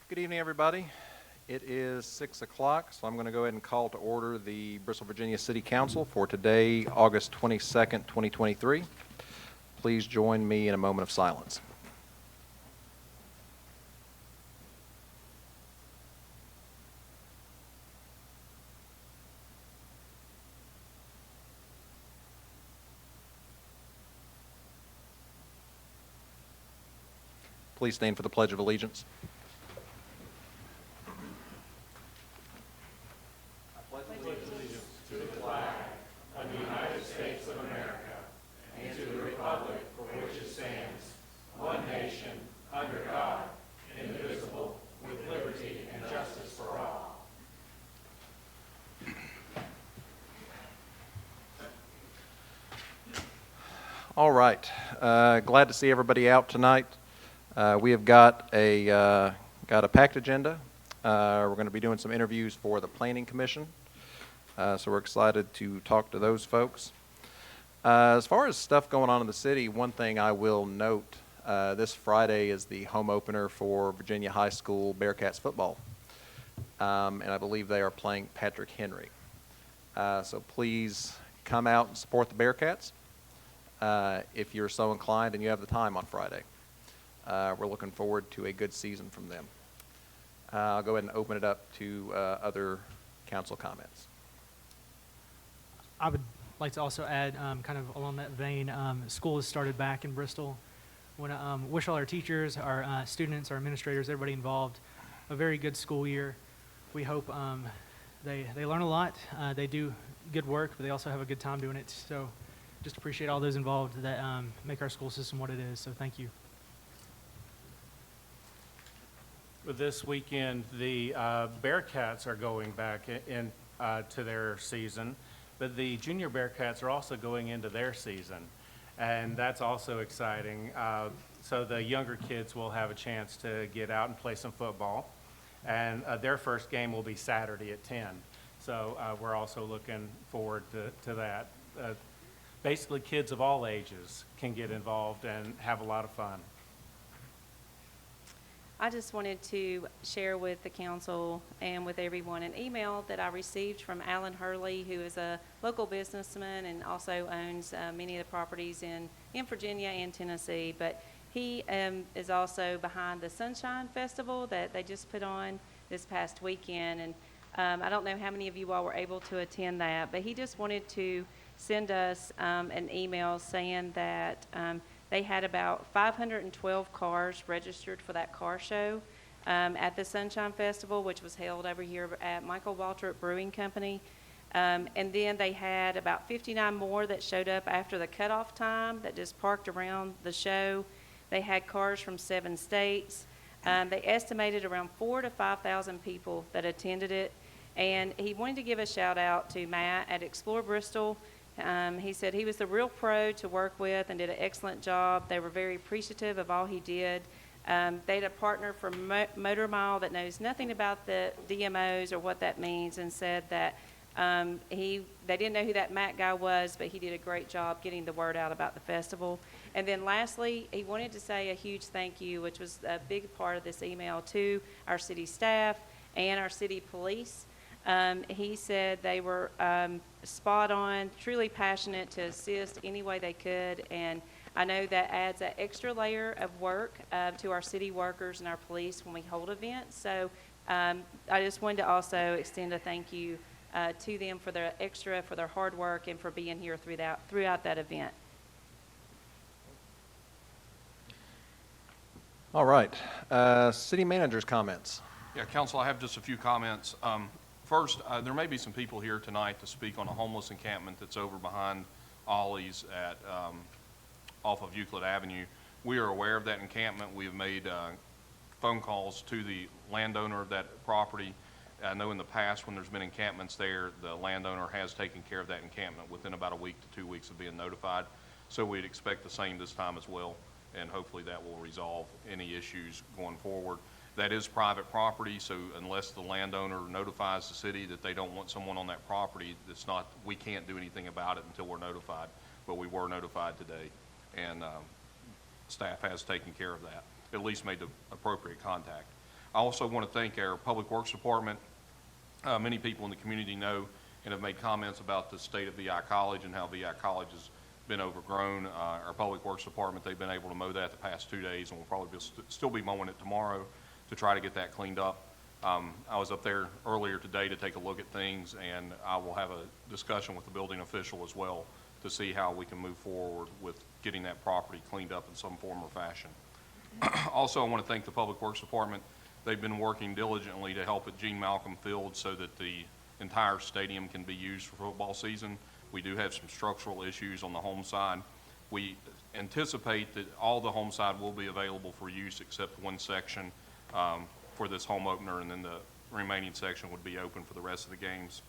Good evening, everybody. It is 6 o'clock, so I'm going to go ahead and call to order the Bristol, Virginia City Council for today, August 22nd, 2023. Please join me in a moment of silence. Please stand for the Pledge of Allegiance. All right. Glad to see everybody out tonight. We have got a packed agenda. We're going to be doing some interviews for the Planning Commission, so we're excited to talk to those folks. As far as stuff going on in the city, one thing I will note, this Friday is the home opener for Virginia High School Bearcats football, and I believe they are playing Patrick Henry. So please come out and support the Bearcats if you're so inclined and you have the time on Friday. We're looking forward to a good season from them. I'll go ahead and open it up to other council comments. I would like to also add, kind of along that vein, school has started back in Bristol. I want to wish all our teachers, our students, our administrators, everybody involved, a very good school year. We hope they learn a lot, they do good work, but they also have a good time doing it. So just appreciate all those involved that make our school system what it is. So thank you. This weekend, the Bearcats are going back in to their season, but the junior Bearcats are also going into their season, and that's also exciting. So the younger kids will have a chance to get out and play some football, and their first game will be Saturday at 10. So we're also looking forward to that. Basically, kids of all ages can get involved and have a lot of fun. I just wanted to share with the council and with everyone an email that I received from Alan Hurley, who is a local businessman and also owns many of the properties in Virginia and Tennessee. But he is also behind the Sunshine Festival that they just put on this past weekend. And I don't know how many of you all were able to attend that, but he just wanted to send us an email saying that they had about 512 cars registered for that car show at the Sunshine Festival, which was held over here at Michael Waltrip Brewing Company. And then they had about 59 more that showed up after the cutoff time that just parked around the show. They had cars from 7 states. They estimated around 4,000 to 5,000 people that attended it. And he wanted to give a shout out to Matt at Explore Bristol. He said he was the real pro to work with and did an excellent job. They were very appreciative of all he did. They had a partner from Motor Mile that knows nothing about the DMOs or what that means, and said that they didn't know who that Matt guy was, but he did a great job getting the word out about the festival. And then lastly, he wanted to say a huge thank you, which was a big part of this email, to our city staff and our city police. He said they were spot on, truly passionate to assist any way they could, and I know that adds an extra layer of work to our city workers and our police when we hold events. So I just wanted to also extend a thank you to them for their hard work and for being here throughout that event. All right. City manager's comments. Yeah, Council, I have just a few comments. First, there may be some people here tonight to speak on a homeless encampment that's over behind Ollie's at off of Euclid Avenue. We are aware of that encampment. We have made phone calls to the landowner of that property. I know in the past when there's been encampments there, the landowner has taken care of that encampment within about a week to 2 weeks of being notified. So we'd expect the same this time as well, and hopefully that will resolve any issues going forward. That is private property, so unless the landowner notifies the city that they don't want someone on that property, we can't do anything about it until we're notified. But we were notified today, and staff has taken care of that, at least made the appropriate contact. I also want to thank our Public Works Department. Many people in the community know and have made comments about the state of VI College and how VI College has been overgrown. Our Public Works Department, they've been able to mow that the past 2 days, and we'll probably still be mowing it tomorrow to try to get that cleaned up. I was up there earlier today to take a look at things, and I will have a discussion with the building official as well to see how we can move forward with getting that property cleaned up in some form or fashion. Also, I want to thank the Public Works Department. They've been working diligently to help at Gene Malcolm Field so that the entire stadium can be used for football season. We do have some structural issues on the home side. We anticipate that all the home side will be available for use except one section for this home opener, and then the remaining section would be open for the rest of the games.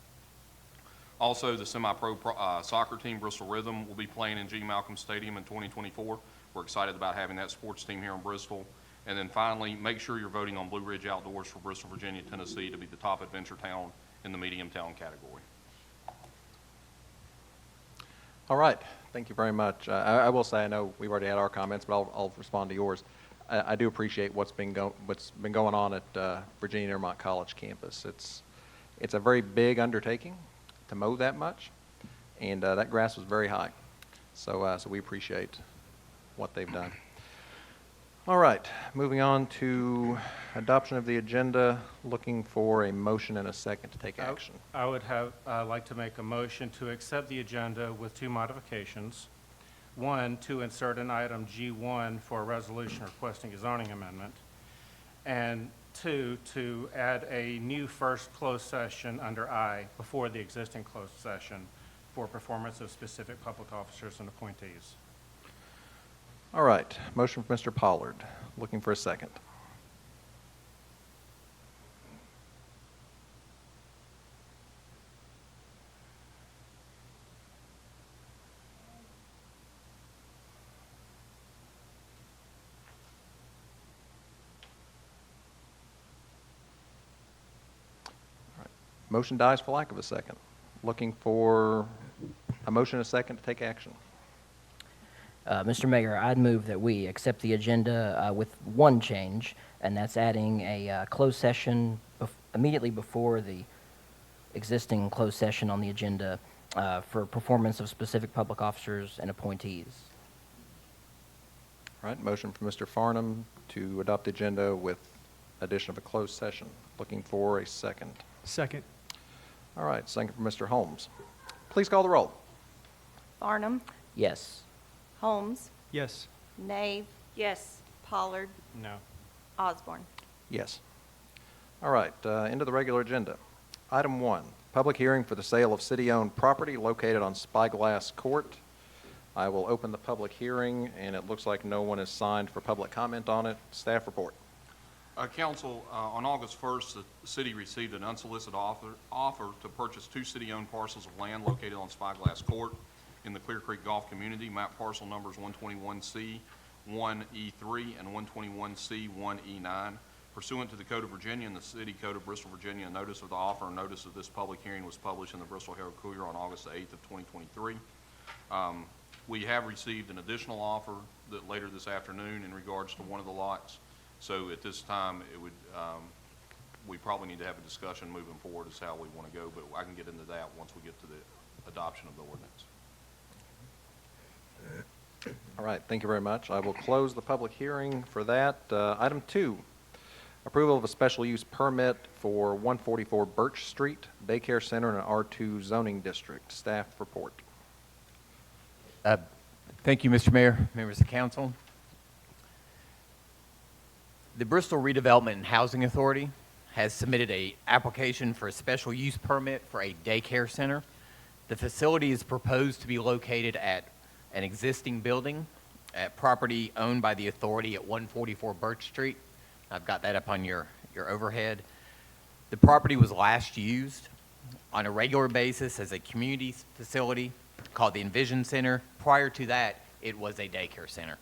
Also, the semi-pro soccer team, Bristol Rhythm, will be playing in G. Malcolm Stadium in 2024. We're excited about having that sports team here in Bristol. And then finally, make sure you're voting on Blue Ridge Outdoors for Bristol, Virginia, Tennessee to be the top adventure town in the medium town category. All right, thank you very much. I will say, I know we've already had our comments, but I'll respond to yours. I do appreciate what's been going on at Virginia Intermont College campus. It's a very big undertaking to mow that much, and that grass was very high. So we appreciate what they've done. All right, moving on to adoption of the agenda, looking for a motion and a second to take action. I would like to make a motion to accept the agenda with 2 modifications. 1, to insert an item G1 for a resolution requesting a zoning amendment. And 2, to add a new first closed session under I before the existing closed session for performance of specific public officers and appointees. All right, motion from Mr. Pollard. Looking for a second. All right, motion dies for lack of a second. Looking for a motion and a second to take action. Mr. Mayor, I'd move that we accept the agenda with one change, and that's adding a closed session immediately before the existing closed session on the agenda for performance of specific public officers and appointees. All right, motion from Mr. Farnham to adopt the agenda with addition of a closed session. Looking for a second. Second. All right, second from Mr. Holmes. Please call the roll. Farnham, Yes. Holmes, Yes. Nave, Yes. Pollard, No. Osborne. Yes. All right, into the regular agenda. Item 1, public hearing for the sale of city-owned property located on Spyglass Court. I will open the public hearing, and it looks like no one is signed for public comment on it. Staff report. Council, on August 1st, the city received an unsolicited offer to purchase 2 city-owned parcels of land located on Spyglass Court in the Clear Creek Golf Community. Map parcel numbers 121C 1E3 and 121C 1E9. Pursuant to the Code of Virginia and the City Code of Bristol, Virginia, a notice of the offer and notice of this public hearing was published in the Bristol Herald-Courier on August 8th of 2023. We have received an additional offer later this afternoon in regards to one of the lots. So at this time, it would, we probably need to have a discussion moving forward as how we want to go, but I can get into that once we get to the adoption of the ordinance. All right, thank you very much. I will close the public hearing for that. Item 2, approval of a special use permit for 144 Birch Street, daycare center in an R2 zoning district. Staff report. Thank you, Mr. Mayor, members of council. The Bristol Redevelopment and Housing Authority has submitted an application for a special use permit for a daycare center. The facility is proposed to be located at an existing building at property owned by the authority at 144 Birch Street. I've got that up on your overhead. The property was last used on a regular basis as a community facility called the Envision Center. Prior to that, it was a daycare center.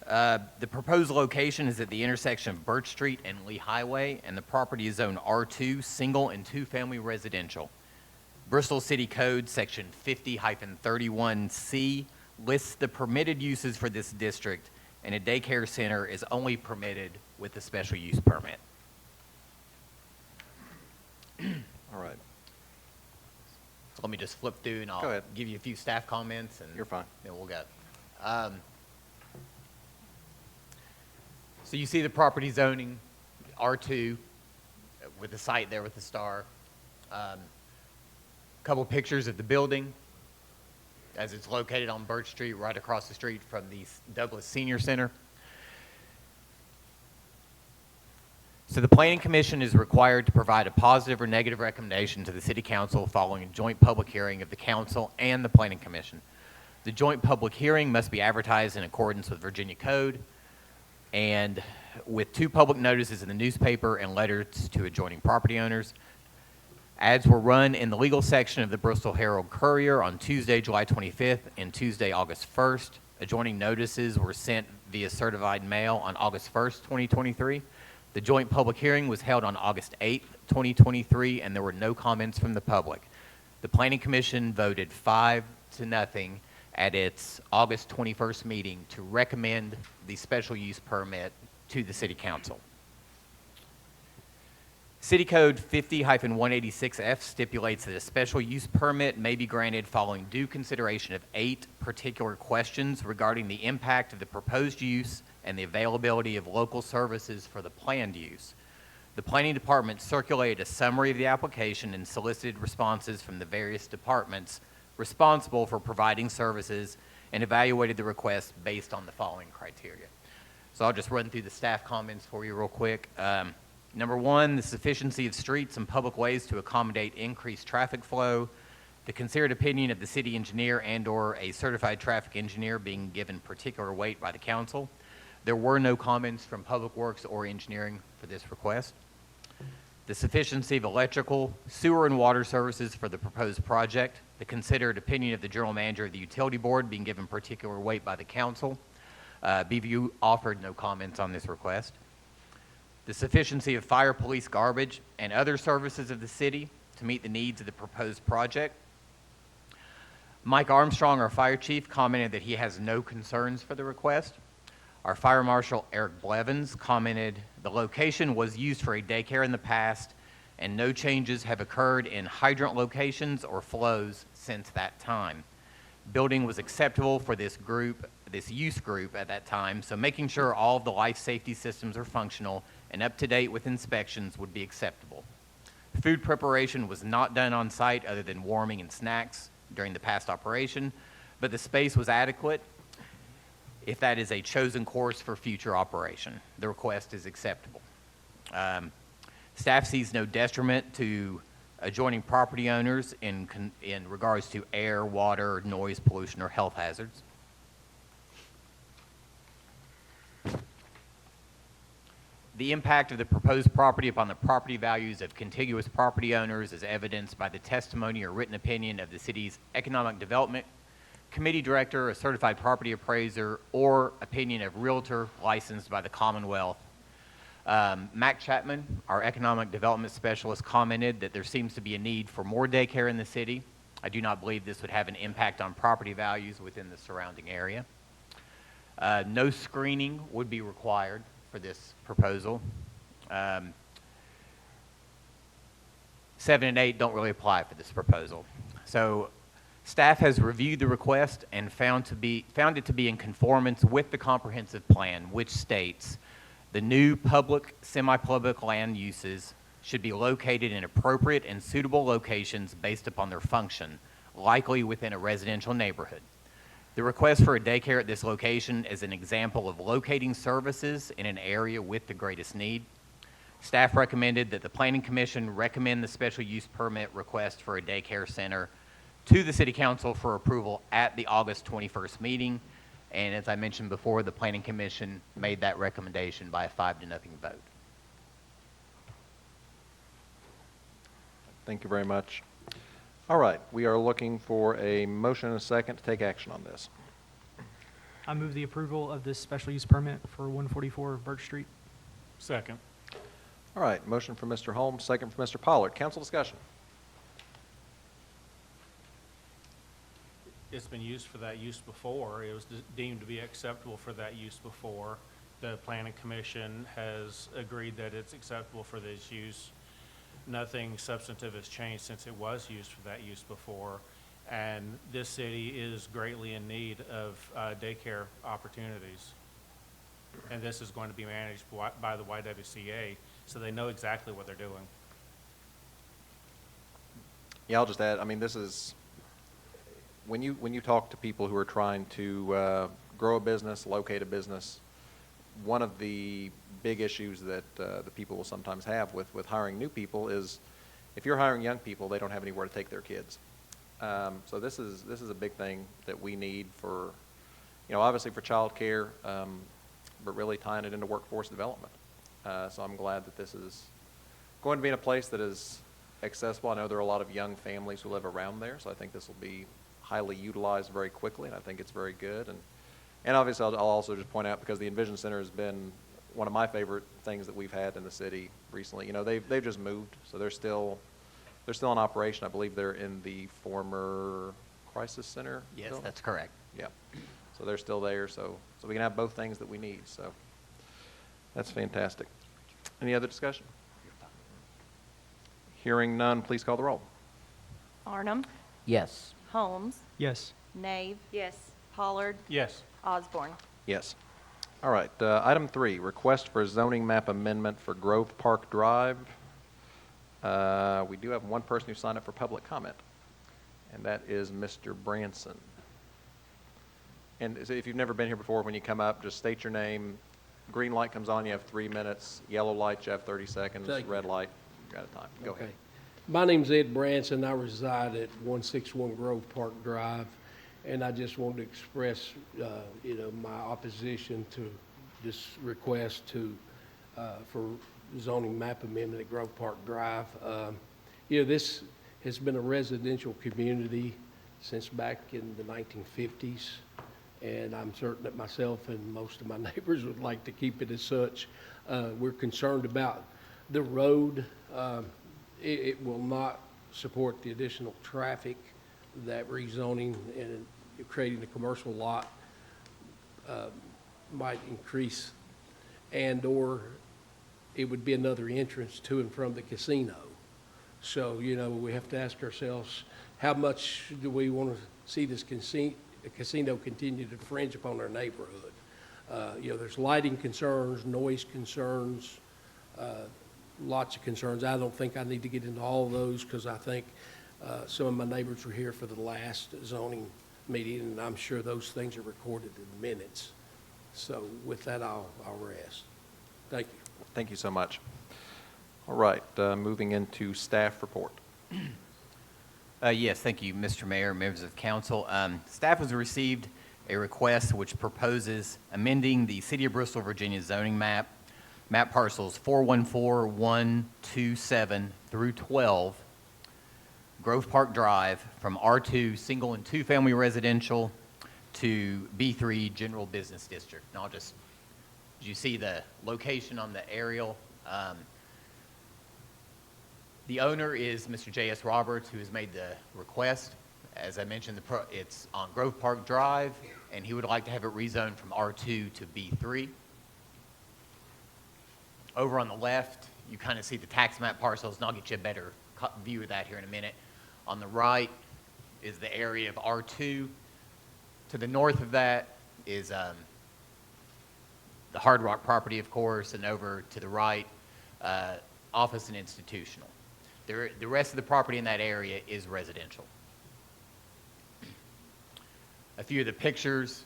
The proposed location is at the intersection of Birch Street and Lee Highway, and the property is zoned R2, single and 2-family residential. Bristol City Code, Section 50-31C, lists the permitted uses for this district, and a daycare center is only permitted with a special use permit. All right, So let me just flip through and Go I'll ahead. give you a few staff comments and you're fine. then we'll go. So you see the property zoning, R2, with the site there with the star. Couple pictures of the building as it's located on Birch Street, right across the street from the Douglas Senior Center. So the Planning Commission is required to provide a positive or negative recommendation to the City Council following a joint public hearing of the Council and the Planning Commission. The joint public hearing must be advertised in accordance with Virginia Code and with 2 public notices in the newspaper and letters to adjoining property owners. Ads were run in the legal section of the Bristol Herald Courier on Tuesday, July 25th and Tuesday, August 1st. Adjoining notices were sent via certified mail on August 1st, 2023. The joint public hearing was held on August 8th, 2023, and there were no comments from the public. The Planning Commission voted 5-0 at its August 21st meeting to recommend the special use permit to the City Council. City Code 50-186F stipulates that a special use permit may be granted following due consideration of 8 particular questions regarding the impact of the proposed use and the availability of local services for the planned use. The Planning Department circulated a summary of the application and solicited responses from the various departments responsible for providing services and evaluated the request based on the following criteria. So I'll just run through the staff comments for you real quick. Number 1, the sufficiency of streets and public ways to accommodate increased traffic flow. The considered opinion of the city engineer and/or a certified traffic engineer being given particular weight by the council. There were no comments from Public Works or Engineering for this request. The sufficiency of electrical, sewer, and water services for the proposed project. The considered opinion of the general manager of the utility board being given particular weight by the council. BVU offered no comments on this request. The sufficiency of fire, police, garbage, and other services of the city to meet the needs of the proposed project. Mike Armstrong, our fire chief, commented that he has no concerns for the request. Our fire marshal, Eric Blevins, commented the location was used for a daycare in the past and no changes have occurred in hydrant locations or flows since that time. Building was acceptable for this youth group at that time, so making sure all of the life safety systems are functional and up to date with inspections would be acceptable. Food preparation was not done on site other than warming and snacks during the past operation, but the space was adequate if that is a chosen course for future operation. The request is acceptable. Staff sees no detriment to adjoining property owners in regards to air, water, noise pollution, or health hazards. The impact of the proposed property upon the property values of contiguous property owners is evidenced by the testimony or written opinion of the city's Economic Development Committee Director, a certified property appraiser, or opinion of realtor licensed by the Commonwealth. Mac Chapman, our Economic Development Specialist, commented that there seems to be a need for more daycare in the city. I do not believe this would have an impact on property values within the surrounding area. No screening would be required for this proposal. 7 and 8 don't really apply for this proposal. So staff has reviewed the request and found it to be in conformance with the comprehensive plan, which states the new public, semi-public land uses should be located in appropriate and suitable locations based upon their function, likely within a residential neighborhood. The request for a daycare at this location is an example of locating services in an area with the greatest need. Staff recommended that the Planning Commission recommend the special use permit request for a daycare center to the City Council for approval at the August 21st meeting. And as I mentioned before, the Planning Commission made that recommendation by a 5-0 vote. Thank you very much. All right, we are looking for a motion and a second to take action on this. I move the approval of this special use permit for 144 Birch Street. Second. All right, motion from Mr. Holmes, second from Mr. Pollard. Council discussion. it's been used for that use before. It was deemed to be acceptable for that use before. The planning commission has agreed that it's acceptable for this use. Nothing substantive has changed since it was used for that use before. And this city is greatly in need of daycare opportunities. And this is going to be managed by the YWCA, so they know exactly what they're doing. Yeah, I'll just add, I mean, this is, when you talk to people who are trying to grow a business, locate a business, one of the big issues that the people will sometimes have with hiring new people is if you're hiring young people, they don't have anywhere to take their kids. So this is a big thing that we need for, obviously for childcare, but really tying it into workforce development. So I'm glad that this is going to be in a place that is accessible. I know there are a lot of young families who live around there, so I think this will be highly utilized very quickly, and I think it's very good. And obviously, I'll also just point out, because the Envision Center has been one of my favorite things that we've had in the city recently. They've just moved, so they're still in operation. I believe they're in the former Crisis Center. Yes, building? that's correct. Yeah. So they're still there, so we can have both things that we need, so that's fantastic. Any other discussion? Hearing none, please call the roll. Farnum. Yes. Holmes. Yes. Nave. Yes. Pollard. Yes. Osborne. Yes. All right, item 3, request for zoning map amendment for Grove Park Drive. We do have one person who signed up for public comment, and that is Mr. Branson. And if you've never been here before, when you come up, just state your name. Green light comes on, you have 3 minutes. Yellow light, you have 30 seconds. Thank you. Red light, you're out of time. Go ahead. Okay. My name's Ed Branson. I reside at 161 Grove Park Drive, and I just wanted to express, my opposition to this request for zoning map amendment at Grove Park Drive. This has been a residential community since back in the 1950s, and I'm certain that myself and most of my neighbors would like to keep it as such. We're concerned about the road. It will not support the additional traffic that rezoning and creating a commercial lot might increase, and/or it would be another entrance to and from the casino. So, we have to ask ourselves, how much do we want to see this casino continue to infringe upon our neighborhood? There's lighting concerns, noise concerns, lots of concerns. I don't think I need to get into all of those, because I think some of my neighbors were here for the last zoning meeting, and I'm sure those things are recorded in the minutes. So with that, I'll rest. Thank you. Thank you so much. All right, moving into staff report. Yes, thank you, Mr. Mayor, members of council. Staff has received a request which proposes amending the City of Bristol, Virginia zoning map parcels 414127 through 12, Grove Park Drive, from R2 single and two-family residential to B3 general business district. And did you see the location on the aerial? The owner is Mr. J.S. Roberts, who has made the request. As I mentioned, it's on Grove Park Drive, and he would like to have it rezoned from R2 to B3. Over on the left, you kind of see the tax map parcels, and I'll get you a better view of that here in a minute. On the right is the area of R2. To the north of that is the Hard Rock property, of course, and over to the right, office and institutional. The rest of the property in that area is residential. A few of the pictures,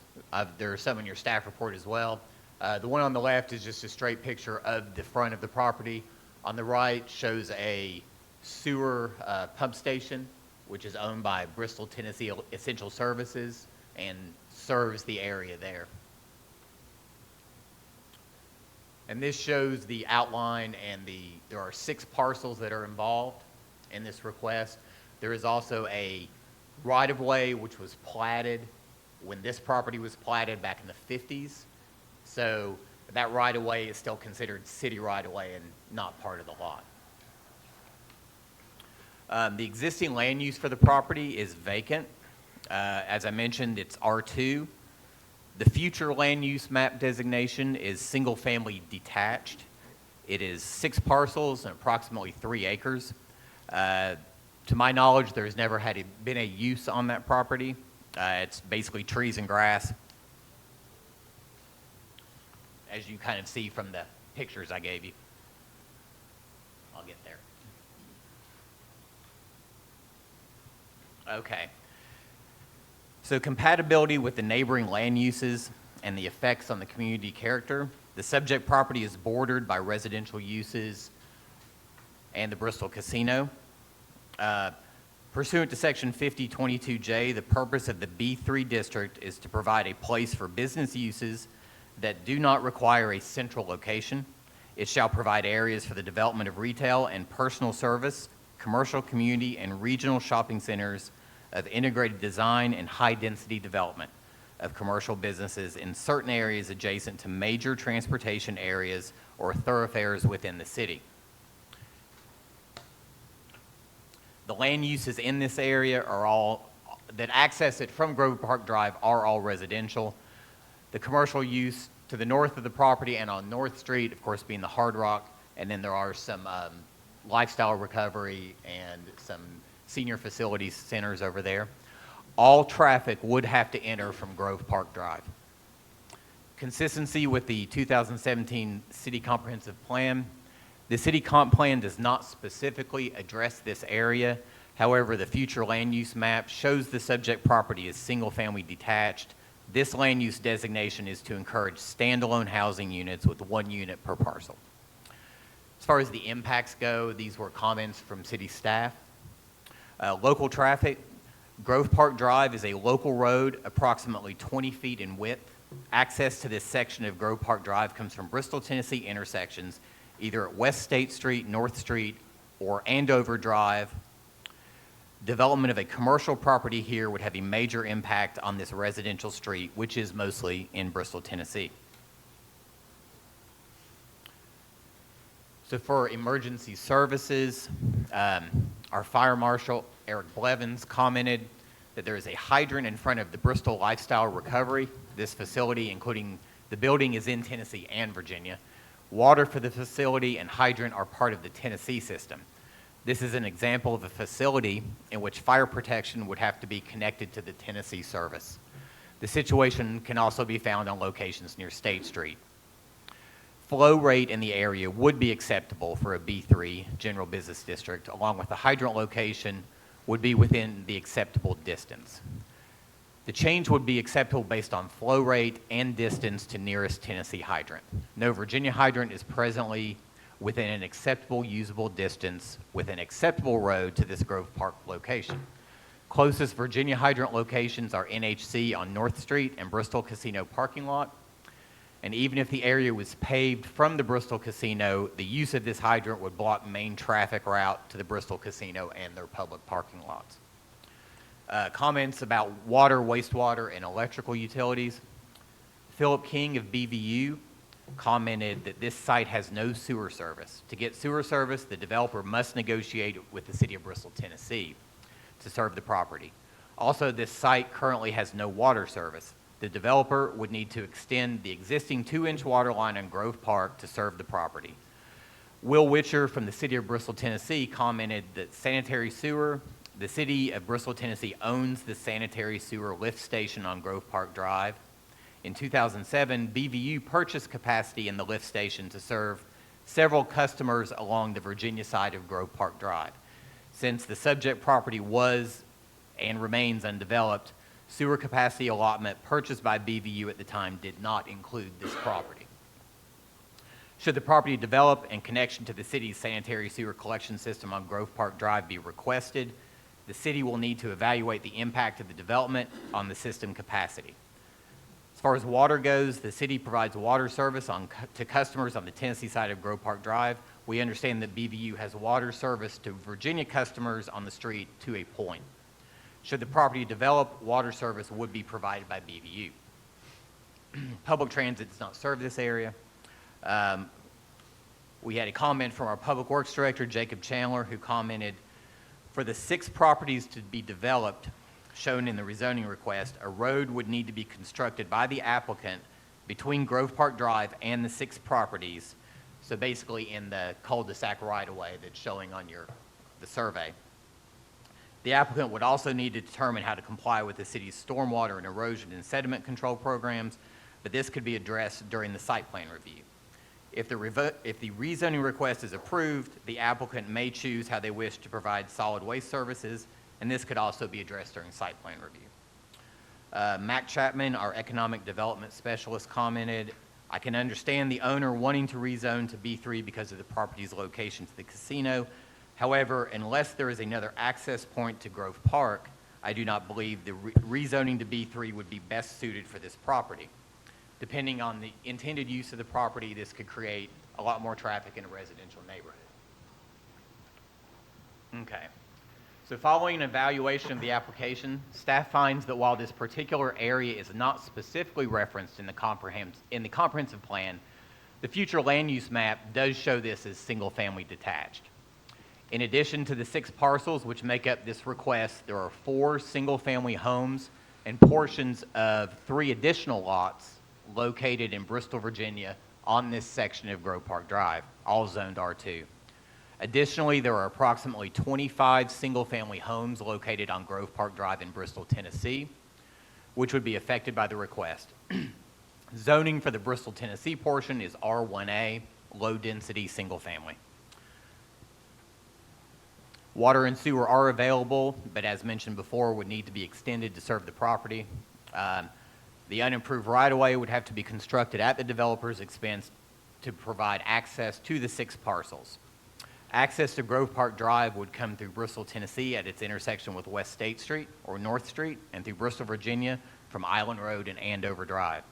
there are some in your staff report as well. The one on the left is just a straight picture of the front of the property. On the right shows a sewer pump station, which is owned by Bristol, Tennessee Essential Services and serves the area there. And this shows the outline, and there are 6 parcels that are involved in this request. There is also a right-of-way which was platted when this property was platted back in the 50s. So that right-of-way is still considered city right-of-way and not part of the lot. The existing land use for the property is vacant. As I mentioned, it's R2. The future land use map designation is single-family detached. It is 6 parcels and approximately 3 acres. To my knowledge, there's never been a use on that property. It's basically trees and grass, as you kind of see from the pictures I gave you. I'll get there. Okay. So compatibility with the neighboring land uses and the effects on the community character. The subject property is bordered by residential uses and the Bristol Casino. Pursuant to Section 5022J, the purpose of the B3 district is to provide a place for business uses that do not require a central location. It shall provide areas for the development of retail and personal service, commercial, community, and regional shopping centers of integrated design and high-density development of commercial businesses in certain areas adjacent to major transportation areas or thoroughfares within the city. The land uses in this area are all, that access it from Grove Park Drive are all residential. The commercial use to the north of the property and on North Street, of course, being the Hard Rock, and then there are some lifestyle recovery and some senior facilities centers over there. All traffic would have to enter from Grove Park Drive. Consistency with the 2017 City Comprehensive Plan. The City Comp Plan does not specifically address this area. However, the future land use map shows the subject property as single-family detached. This land use designation is to encourage standalone housing units with 1 unit per parcel. As far as the impacts go, these were comments from city staff. Local traffic. Grove Park Drive is a local road approximately 20 feet in width. Access to this section of Grove Park Drive comes from Bristol, Tennessee intersections, either at West State Street, North Street, or Andover Drive. Development of a commercial property here would have a major impact on this residential street, which is mostly in Bristol, Tennessee. So for emergency services, our fire marshal, Eric Blevins, commented that there is a hydrant in front of the Bristol Lifestyle Recovery. This facility, including the building, is in Tennessee and Virginia. Water for the facility and hydrant are part of the Tennessee system. This is an example of a facility in which fire protection would have to be connected to the Tennessee service. The situation can also be found on locations near State Street. Flow rate in the area would be acceptable for a B3 general business district, along with the hydrant location would be within the acceptable distance. The change would be acceptable based on flow rate and distance to nearest Tennessee hydrant. No Virginia hydrant is presently within an acceptable usable distance with an acceptable road to this Grove Park location. Closest Virginia hydrant locations are NHC on North Street and Bristol Casino parking lot. And even if the area was paved from the Bristol Casino, the use of this hydrant would block main traffic route to the Bristol Casino and their public parking lots. Comments about water, wastewater, and electrical utilities. Philip King of BVU commented that this site has no sewer service. To get sewer service, the developer must negotiate with the city of Bristol, Tennessee to serve the property. Also, this site currently has no water service. The developer would need to extend the existing 2-inch water line on Grove Park to serve the property. Will Witcher from the city of Bristol, Tennessee commented that sanitary sewer, the city of Bristol, Tennessee owns the sanitary sewer lift station on Grove Park Drive. In 2007, BVU purchased capacity in the lift station to serve several customers along the Virginia side of Grove Park Drive. Since the subject property was and remains undeveloped, sewer capacity allotment purchased by BVU at the time did not include this property. Should the property develop and connection to the city's sanitary sewer collection system on Grove Park Drive be requested, the city will need to evaluate the impact of the development on the system capacity. As far as water goes, the city provides water service to customers on the Tennessee side of Grove Park Drive. We understand that BVU has water service to Virginia customers on the street to a point. Should the property develop, water service would be provided by BVU. Public transit does not serve this area. We had a comment from our Public Works Director, Jacob Chandler, who commented, for the 6 properties to be developed, shown in the rezoning request, a road would need to be constructed by the applicant between Grove Park Drive and the 6 properties, so basically in the cul-de-sac right-of-way that's showing on the survey. The applicant would also need to determine how to comply with the city's stormwater and erosion and sediment control programs, but this could be addressed during the site plan review. If the rezoning request is approved, the applicant may choose how they wish to provide solid waste services, and this could also be addressed during site plan review. Mac Chapman, our economic development specialist, commented, "I can understand the owner wanting to rezone to B3 because of the property's location to the casino. However, unless there is another access point to Grove Park, I do not believe the rezoning to B3 would be best suited for this property. Depending on the intended use of the property, this could create a lot more traffic in a residential neighborhood." Okay. So following an evaluation of the application, staff finds that while this particular area is not specifically referenced in the comprehensive plan, the future land use map does show this as single-family detached. In addition to the 6 parcels which make up this request, there are 4 single-family homes and portions of 3 additional lots located in Bristol, Virginia, on this section of Grove Park Drive, all zoned R2. Additionally, there are approximately 25 single-family homes located on Grove Park Drive in Bristol, Tennessee, which would be affected by the request. Zoning for the Bristol, Tennessee portion is R1A, low-density single-family. Water and sewer are available, but as mentioned before, would need to be extended to serve the property. The unimproved right-of-way would have to be constructed at the developer's expense to provide access to the 6 parcels. Access to Grove Park Drive would come through Bristol, Tennessee at its intersection with West State Street or North Street, and through Bristol, Virginia from Island Road and Andover Drive.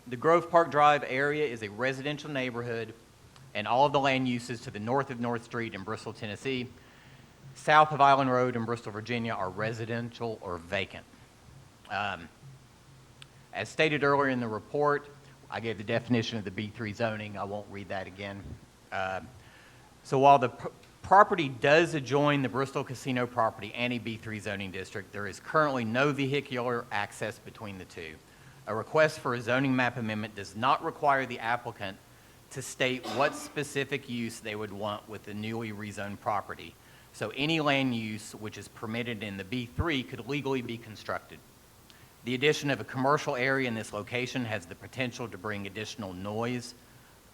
The Grove Park Drive area is a residential neighborhood, and all of the land uses to the north of North Street in Bristol, Tennessee, south of Island Road in Bristol, Virginia are residential or vacant. As stated earlier in the report, I gave the definition of the B3 zoning. I won't read that again. So while the property does adjoin the Bristol Casino property and a B3 zoning district, there is currently no vehicular access between the two. A request for a zoning map amendment does not require the applicant to state what specific use they would want with the newly rezoned property. So any land use which is permitted in the B3 could legally be constructed. The addition of a commercial area in this location has the potential to bring additional noise,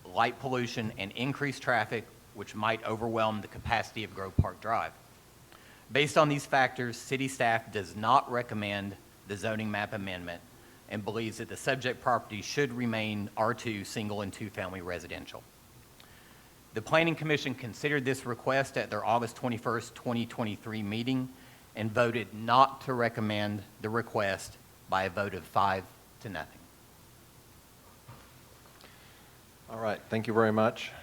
light pollution, and increased traffic, which might overwhelm the capacity of Grove Park Drive. Based on these factors, city staff does not recommend the zoning map amendment and believes that the subject property should remain R2 single and 2-family residential. The Planning Commission considered this request at their August 21st, 2023 meeting and voted not to recommend the request by a vote of 5-0. All right, thank you very much.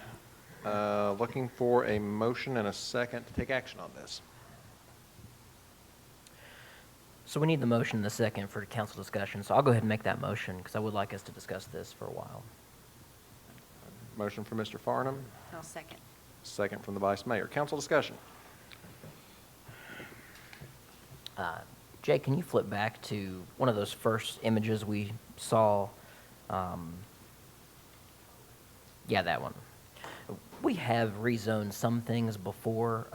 Looking for a motion and a second to take action on this. So we need the motion and the second for council discussion, so I'll go ahead and make that motion because I would like us to discuss this for a while. Motion from Mr. Farnham, I'll second. second from the Vice Mayor. Council discussion. Jay, can you flip back to one of those first images we saw? Yeah, that one. We have rezoned some things before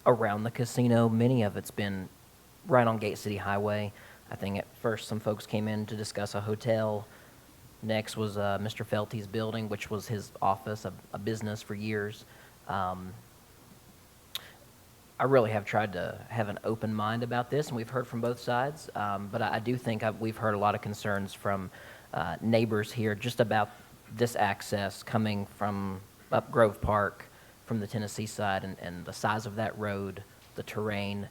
around the casino. Many of it's been right on Gate City Highway. I think at first some folks came in to discuss a hotel. Next was Mr. Felty's building, which was his office, a business for years. I really have tried to have an open mind about this, and we've heard from both sides. But I do think we've heard a lot of concerns from neighbors here just about this access coming from up Grove Park from the Tennessee side and the size of that road, the terrain.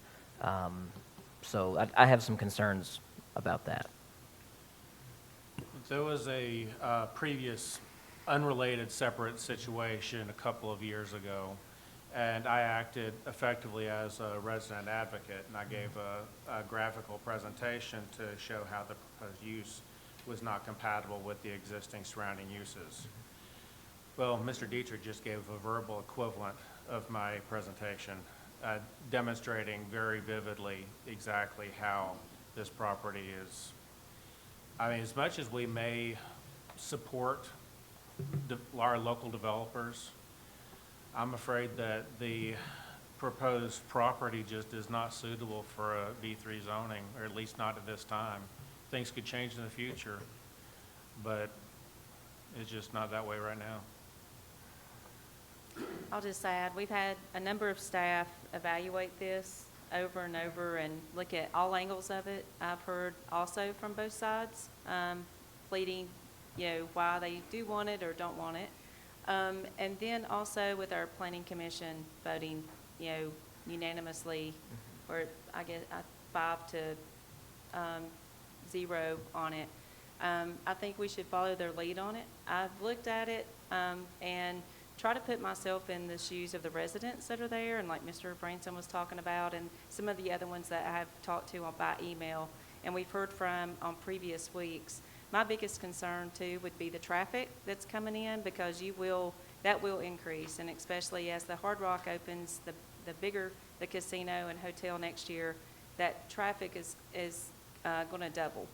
So I have some concerns about that. There was a previous unrelated separate situation a couple of years ago, and I acted effectively as a resident advocate, and I gave a graphical presentation to show how the proposed use was not compatible with the existing surrounding uses. Well, Mr. Dietrich just gave a verbal equivalent of my presentation, demonstrating very vividly exactly how this property is. I mean, as much as we may support our local developers, I'm afraid that the proposed property just is not suitable for a B3 zoning, or at least not at this time. Things could change in the future, but it's just not that way right now. I'll just add, we've had a number of staff evaluate this over and over and look at all angles of it. I've heard also from both sides, pleading, why they do want it or don't want it. And then also with our planning commission voting, unanimously, or I guess 5-0 on it. I think we should follow their lead on it. I've looked at it, and try to put myself in the shoes of the residents that are there, and like Mr. Branson was talking about, and some of the other ones that I have talked to by email, and we've heard from on previous weeks. My biggest concern too would be the traffic that's coming in, because that will increase, and especially as the Hard Rock opens, the bigger the casino and hotel next year, that traffic is going to double.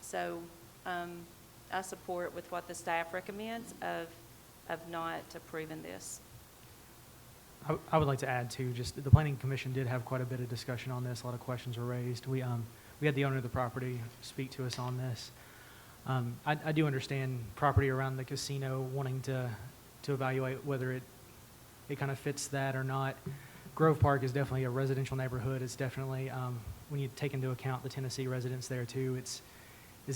So I support with what the staff recommends of not approving this. I would like to add too, just the planning commission did have quite a bit of discussion on this. A lot of questions were raised. We had the owner of the property speak to us on this. I do understand property around the casino wanting to evaluate whether it kind of fits that or not. Grove Park is definitely a residential neighborhood. It's definitely, when you take into account the Tennessee residents there too, it's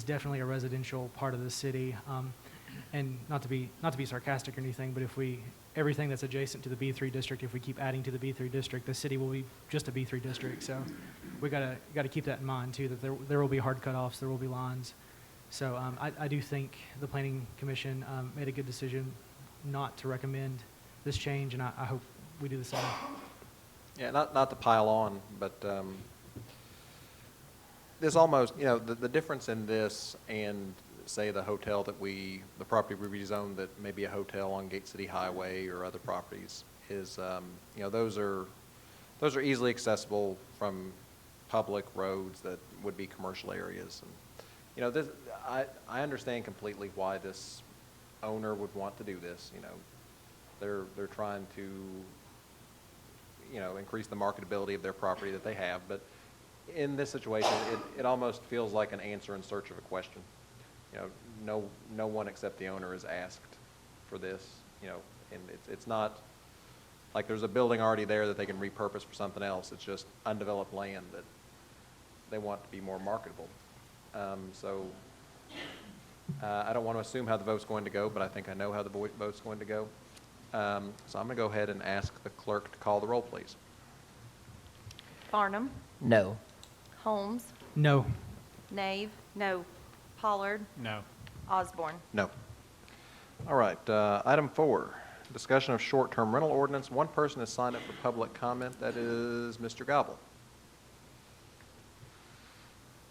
definitely a residential part of the city. And not to be sarcastic or anything, but everything that's adjacent to the B3 district, if we keep adding to the B3 district, the city will be just a B3 district. So we gotta keep that in mind too, that there will be hard cutoffs, there will be lines. So I do think the planning commission made a good decision not to recommend this change, and I hope we do the same. Yeah, not to pile on, but there's almost, the difference in this and say the hotel the property we rezoned that may be a hotel on Gate City Highway or other properties is, those are easily accessible from public roads that would be commercial areas. And, I understand completely why this owner would want to do this. They're trying to, increase the marketability of their property that they have. But in this situation, it almost feels like an answer in search of a question. No one except the owner is asked for this, and it's not like there's a building already there that they can repurpose for something else. It's just undeveloped land that they want to be more marketable. So I don't want to assume how the vote's going to go, but I think I know how the vote's going to go. So I'm going to go ahead and ask the clerk to call the roll, please. Farnum. No. Holmes. No. Nave. No. Pollard. No. Osborne. No. All right, item 4, discussion of short-term rental ordinance. One person has signed up for public comment. That is Mr. Gobble.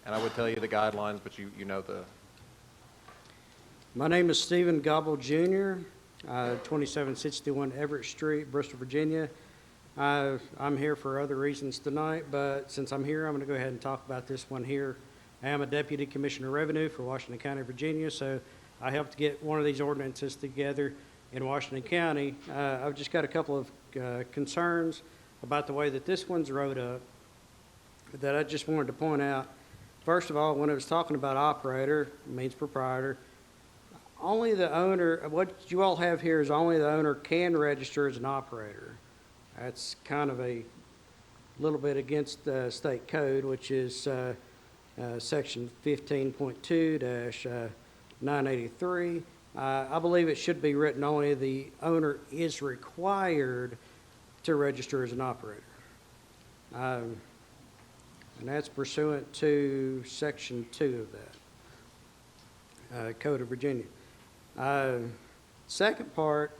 And I would tell you the guidelines, but you know the... My name is Stephen Gobble Jr., 2761 Everett Street, Bristol, Virginia. I'm here for other reasons tonight, but since I'm here, I'm going to go ahead and talk about this one here. I am a Deputy Commissioner of Revenue for Washington County, Virginia, so I helped get one of these ordinances together in Washington County. I've just got a couple of concerns about the way that this one's wrote up that I just wanted to point out. First of all, when it was talking about operator, it means proprietor. Only the owner, what you all have here is only the owner can register as an operator. That's kind of a little bit against the state code, which is section 15.2-983. I believe it should be written only the owner is required to register as an operator. And that's pursuant to section 2 of that Code of Virginia. Second part,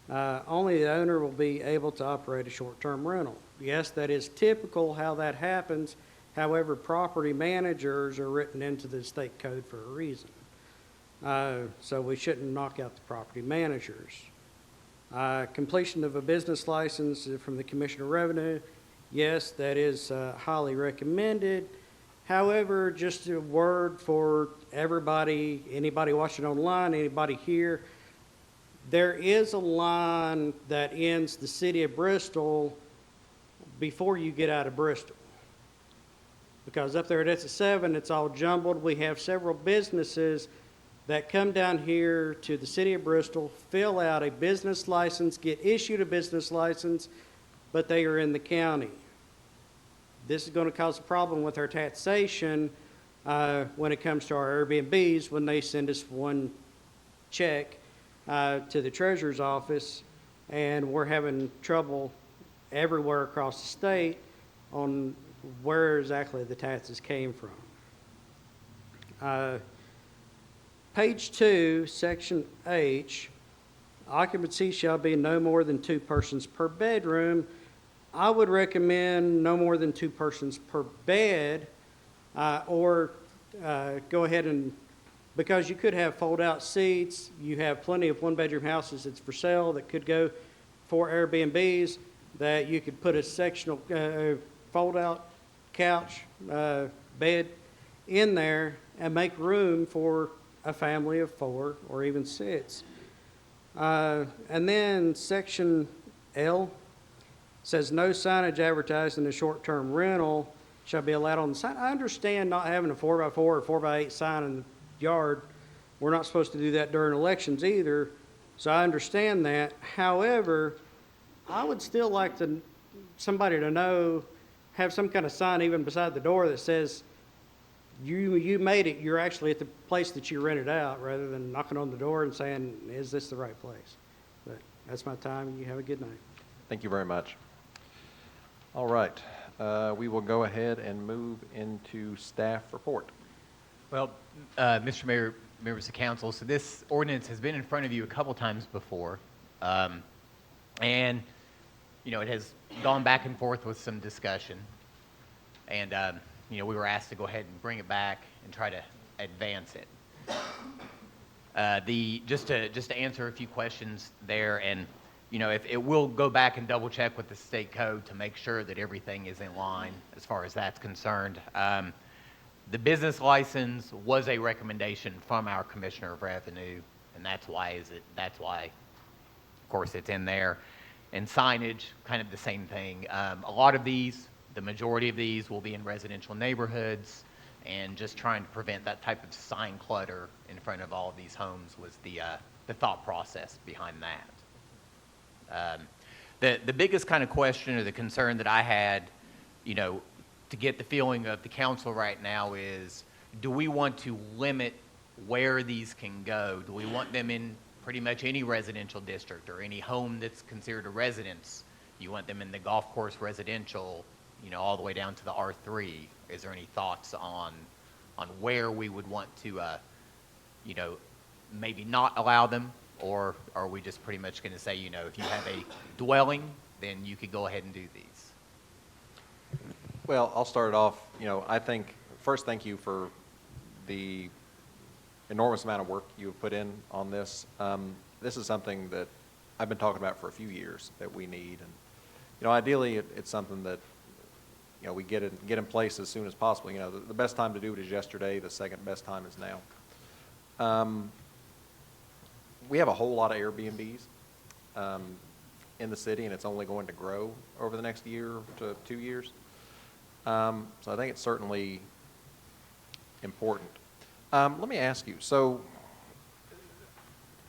only the owner will be able to operate a short-term rental. Yes, that is typical how that happens. However, property managers are written into the state code for a reason. So we shouldn't knock out the property managers. Completion of a business license from the Commissioner of Revenue, yes, that is highly recommended. However, just a word for everybody, anybody watching online, anybody here, there is a line that ends the city of Bristol before you get out of Bristol. Because up there at exit 7, it's all jumbled. We have several businesses that come down here to the city of Bristol, fill out a business license, get issued a business license, but they are in the county. This is going to cause a problem with our taxation when it comes to our Airbnbs when they send us one check to the treasurer's office, and we're having trouble everywhere across the state on where exactly the taxes came from. Page 2, Section H, occupancy shall be no more than 2 persons per bedroom. I would recommend no more than 2 persons per bed, or go ahead and, because you could have fold-out seats, you have plenty of one-bedroom houses that's for sale that could go for Airbnbs, that you could put a sectional fold-out couch, bed in there and make room for a family of 4 or even 6. And then Section L says no signage advertised in a short-term rental shall be allowed on the sign. I understand not having a 4x4 or 4x8 sign in the yard. We're not supposed to do that during elections either, so I understand that. However, I would still like somebody to know, have some kind of sign even beside the door that says, you made it, you're actually at the place that you rented out, rather than knocking on the door and saying, is this the right place? But that's my time. You have a good night. Thank you very much. All right, we will go ahead and move into staff report. Well, Mr. Mayor, members of council, so this ordinance has been in front of you a couple times before. And, you know, it has gone back and forth with some discussion. And, you know, we were asked to go ahead and bring it back and try to advance it. Just to answer a few questions there, and, you know, if it will go back and double check with the state code to make sure that everything is in line as far as that's concerned. The business license was a recommendation from our Commissioner of Revenue, and that's why, of course, it's in there. And signage, kind of the same thing. A lot of these, the majority of these, will be in residential neighborhoods, and just trying to prevent that type of sign clutter in front of all of these homes was the thought process behind that. The biggest kind of question or the concern that I had, you know, to get the feeling of the council right now is, do we want to limit where these can go? Do we want them in pretty much any residential district or any home that's considered a residence? You want them in the golf course residential, you know, all the way down to the R3? Is there any thoughts on where we would want to, you know, maybe not allow them? Or are we just pretty much going to say, you know, if you have a dwelling, then you could go ahead and do these? Well, I'll start it off. You know, I think, first, thank you for the enormous amount of work you have put in on this. This is something that I've been talking about for a few years that we need. And, you know, ideally, it's something that, you know, we get in place as soon as possible. You know, the best time to do it is yesterday. The second best time is now. We have a whole lot of Airbnbs in the city, and it's only going to grow over the next year to 2 years. So I think it's certainly important. Let me ask you, so,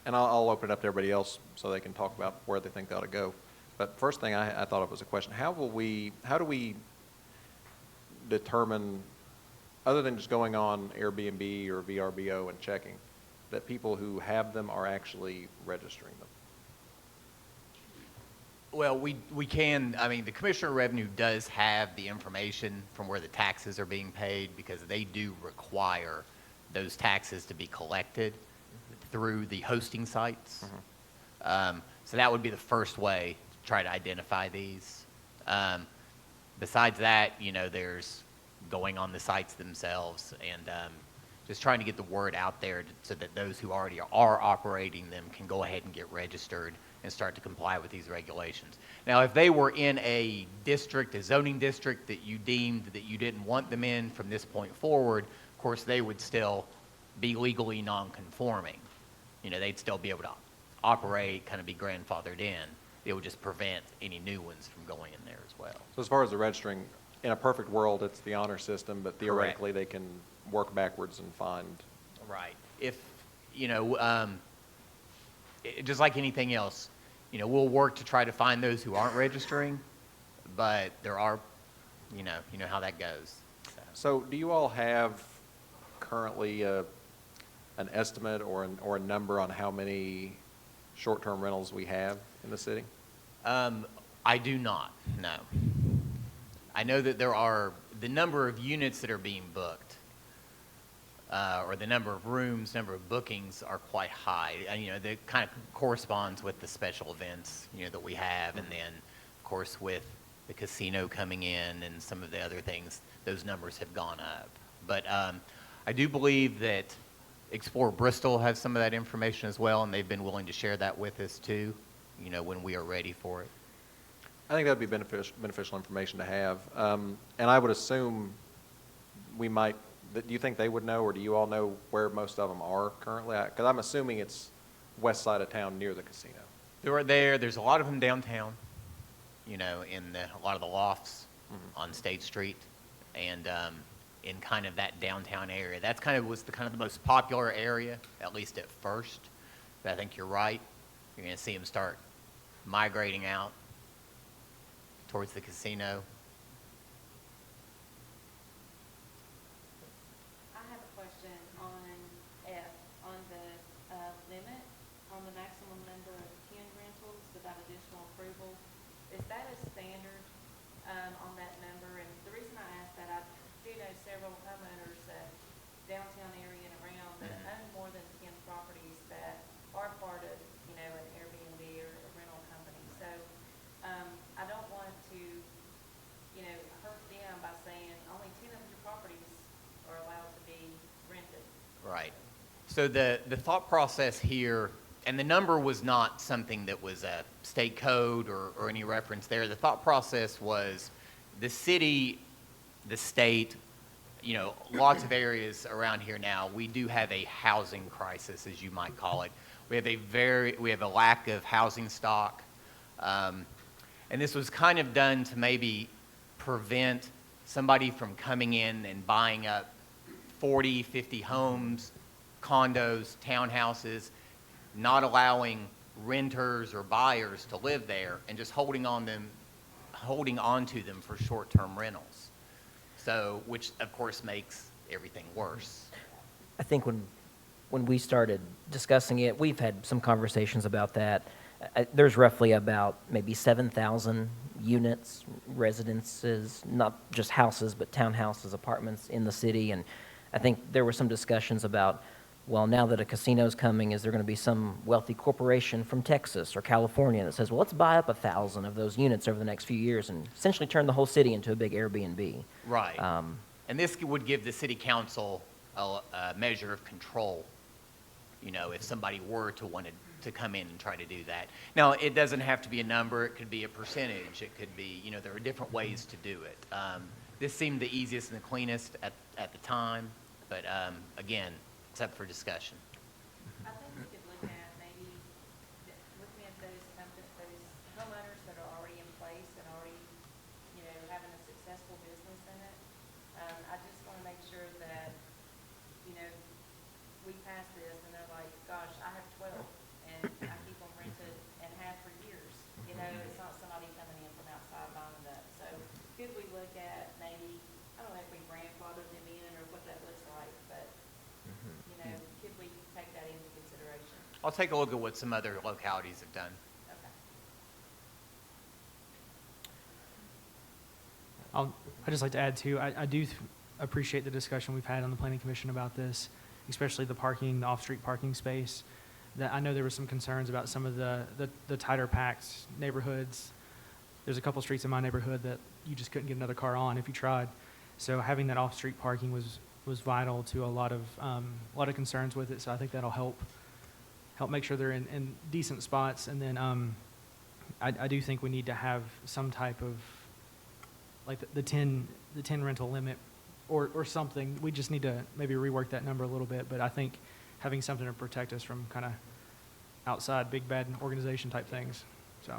and I'll open it up to everybody else so they can talk about where they think they ought to go. But first thing I thought of was a question. How do we determine, other than just going on Airbnb or VRBO and checking, that people who have them are actually registering them? Well, we can, I mean, the Commissioner of Revenue does have the information from where the taxes are being paid, because they do require those taxes to be collected through the hosting sites. So that would be the first way to try to identify these. Besides that, you know, there's going on the sites themselves and, just trying to get the word out there so that those who already are operating them can go ahead and get registered and start to comply with these regulations. Now, if they were in a district, a zoning district that you deemed that you didn't want them in from this point forward, of course, they would still be legally non-conforming. You know, they'd still be able to operate, kind of be grandfathered in. It would just prevent any new ones from going in there as well. So as far as the registering, in a perfect world, it's the honor system, but theoretically, they can work backwards and find. Right. If, you know, just like anything else, you know, we'll work to try to find those who aren't registering, but there are, you know how that goes. So do you all have currently an estimate or a number on how many short-term rentals we have in the city? I do not, no. I know that there are, the number of units that are being booked, or the number of rooms, number of bookings are quite high. And, you know, that kind of corresponds with the special events, you know, that we have. And then, of course, with the casino coming in and some of the other things, those numbers have gone up. But I do believe that Explore Bristol has some of that information as well, and they've been willing to share that with us too, you know, when we are ready for it. I think that would be beneficial information to have. And I would assume we might, do you think they would know, or do you all know where most of them are currently? Because I'm assuming it's west side of town near the casino. There's a lot of them downtown, you know, in a lot of the lofts on State Street, and in kind of that downtown area. That's was the most popular area, at least at first. But I think you're right. You're going to see them start migrating out towards the casino. I have a question on F, on the limit, on the maximum number of 10 rentals without additional approval. Is that a standard on that number? And the reason I ask that, I do know several homeowners downtown area and around that own more than 10 properties that are part of, you know, an Airbnb or a rental company. So I don't want to, you know, hurt them by saying only 10 of your properties are allowed to be rented. Right. So the thought process here, and the number was not something that was a state code or any reference there. The thought process was the city, the state, you know, lots of areas around here now, we do have a housing crisis, as you might call it. We have a lack of housing stock. And this was kind of done to maybe prevent somebody from coming in and buying up 40, 50 homes, condos, townhouses, not allowing renters or buyers to live there, and just holding on to them for short-term rentals. So, which of course makes everything worse. I think when we started discussing it, we've had some conversations about that. There's roughly about maybe 7,000 units, residences, not just houses, but townhouses, apartments in the city. And I think there were some discussions about, well, now that a casino's coming, is there going to be some wealthy corporation from Texas or California that says, well, let's buy up 1,000 of those units over the next few years and essentially turn the whole city into a big Airbnb. Right. And this would give the city council a measure of control, you know, if somebody were to want to come in and try to do that. Now, it doesn't have to be a number. It could be a percentage. It could be, you know, there are different ways to do it. This seemed the easiest and the cleanest at the time, but again, it's up for discussion. I think we could look at maybe looking at those homeowners that are already in place and already, you know, having a successful business in it. I just want to make sure that, you know, we pass this and they're like, gosh, I have 12 and I keep them rented and have for years. You know, it's not somebody coming in from outside buying it up. So could we look at maybe, I don't know if we grandfather them in or what that looks like, but, you know, could we take that into consideration? I'll take a look at what some other localities have done. Okay. I'd just like to add too, I do appreciate the discussion we've had on the Planning Commission about this, especially the parking, the off-street parking space. That I know there were some concerns about some of the tighter packed neighborhoods. There's a couple streets in my neighborhood that you just couldn't get another car on if you tried. So having that off-street parking was was vital to a lot of concerns with it. So I think that'll help make sure they're in decent spots. And then I do think we need to have some type of, like the 10 rental limit or something. We just need to maybe rework that number a little bit. But I think having something to protect us from kind of outside big bad organization type things. So.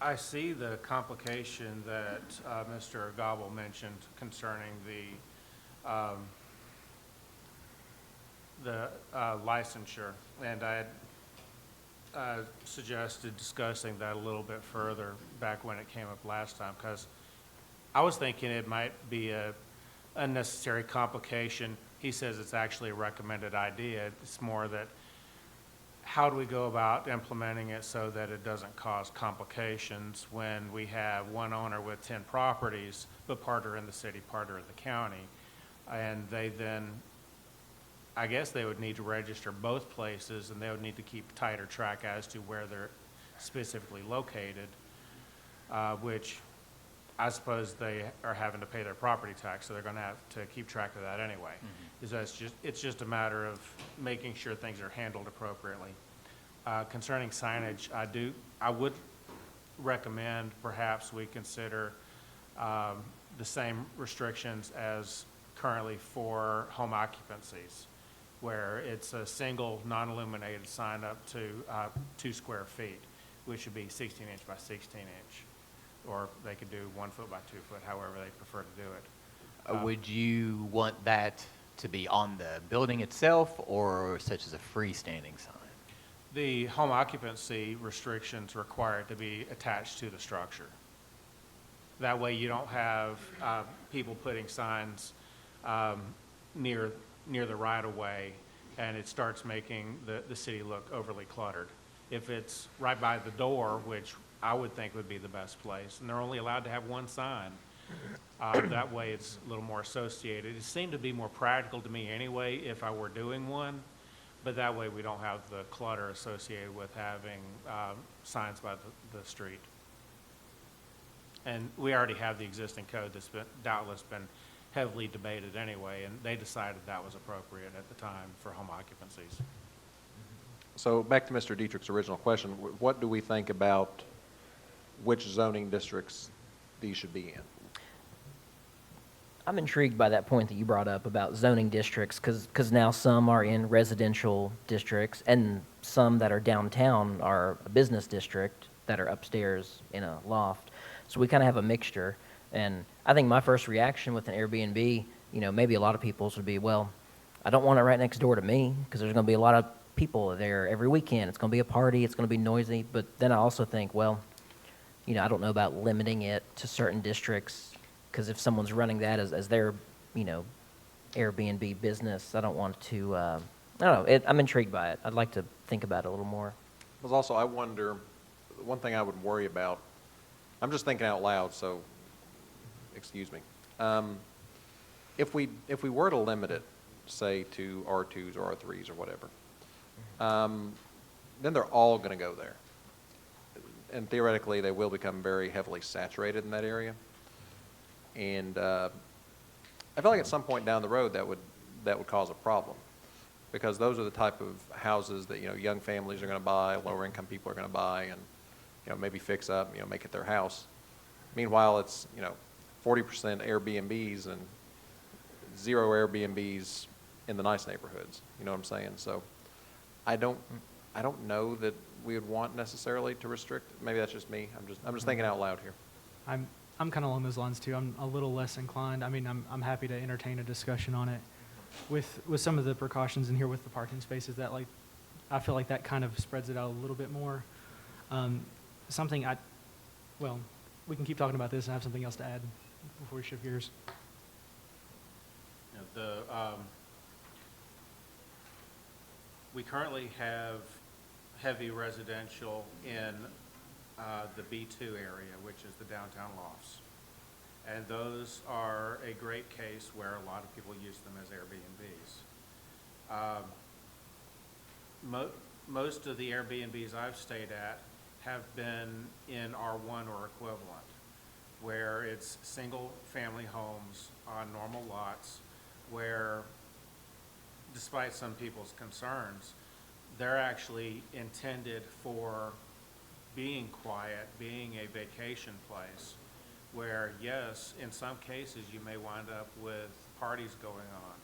I see the complication that Mr. Gobble mentioned concerning the licensure, and I had suggested discussing that a little bit further back when it came up last time, because I was thinking it might be a unnecessary complication. He says it's actually a recommended idea. It's more that how do we go about implementing it so that it doesn't cause complications when we have one owner with 10 properties, but part are in the city, part are in the county. And they then, I guess they would need to register both places, and they would need to keep tighter track as to where they're specifically located, which I suppose they are having to pay their property tax, so they're going to have to keep track of that anyway. So it's just a matter of making sure things are handled appropriately. Concerning signage, I would recommend perhaps we consider the same restrictions as currently for home occupancies, where it's a single non-illuminated sign up to 2 square feet, which would be 16 inch by 16 inch. Or they could do 1 foot by 2 foot, however they prefer to do it. Would you want that to be on the building itself or such as a freestanding sign? The home occupancy restrictions require it to be attached to the structure. That way you don't have people putting signs near the right-of-way, and it starts making the city look overly cluttered. If it's right by the door, which I would think would be the best place, and they're only allowed to have one sign, that way it's a little more associated. It seemed to be more practical to me anyway if I were doing one, but that way we don't have the clutter associated with having signs by the street. And we already have the existing code that's doubtless been heavily debated anyway, and they decided that was appropriate at the time for home occupancies. So back to Mr. Dietrich's original question, what do we think about which zoning districts these should be in? I'm intrigued by that point that you brought up about zoning districts, because now some are in residential districts, and some that are downtown are a business district that are upstairs in a loft. So we kind of have a mixture. And I think my first reaction with an Airbnb, maybe a lot of people's would be, well, I don't want it right next door to me, because there's going to be a lot of people there every weekend. It's going to be a party. It's going to be noisy. But then I also think, well, I don't know about limiting it to certain districts, because if someone's running that as their, Airbnb business, I don't want to, I don't know. I'm intrigued by it. I'd like to think about it a little more. Because also I wonder, one thing I would worry about, I'm just thinking out loud, so excuse me. If we were to limit it, say to R2s or R3s or whatever, then they're all going to go there. And theoretically, they will become very heavily saturated in that area. And I feel like at some point down the road that would cause a problem, because those are the type of houses that young families are going to buy, lower income people are going to buy, and maybe fix up, make it their house. Meanwhile, it's 40% Airbnbs and 0 Airbnbs in the nice neighborhoods. You know what I'm saying? So I don't know that we would want necessarily to restrict. Maybe that's just me. I'm just thinking out loud here. I'm kind of along those lines too. I'm a little less inclined. I mean, I'm happy to entertain a discussion on it with some of the precautions in here with the parking spaces that I feel like that kind of spreads it out a little bit more. Well, we can keep talking about this and I have something else to add before we shift gears. We currently have heavy residential in the B2 area, which is the downtown lofts. And those are a great case where a lot of people use them as Airbnbs. Most of the Airbnbs I've stayed at have been in R1 or equivalent, where it's single-family homes on normal lots, where despite some people's concerns, they're actually intended for being quiet, being a vacation place, where, yes, in some cases, you may wind up with parties going on.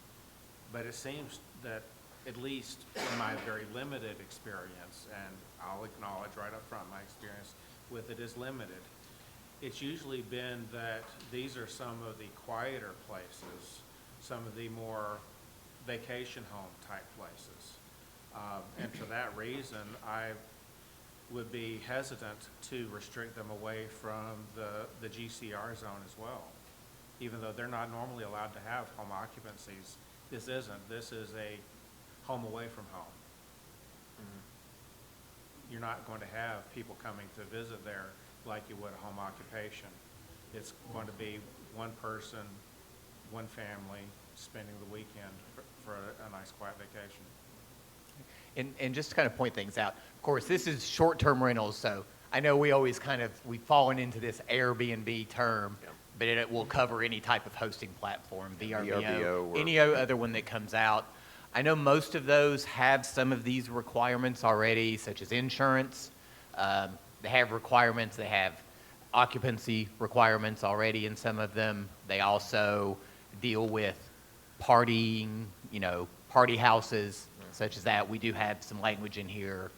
But it seems that, at least in my very limited experience, and I'll acknowledge right up front my experience with it is limited, it's usually been that these are some of the quieter places, some of the more vacation home type places. And for that reason, I would be hesitant to restrict them away from the GCR zone as well. Even though they're not normally allowed to have home occupancies, this isn't. This is a home away from home. You're not going to have people coming to visit there like you would a home occupation. It's going to be one person, one family, spending the weekend for a nice quiet vacation. And just to kind of point things out, of course, this is short-term rentals, so I know we always we've fallen into this Airbnb term, but it will cover any type of hosting platform, VRBO, any other one that comes out. I know most of those have some of these requirements already, such as insurance. They have requirements. They have occupancy requirements already in some of them. They also deal with partying, party houses, such as that. We do have some language in here,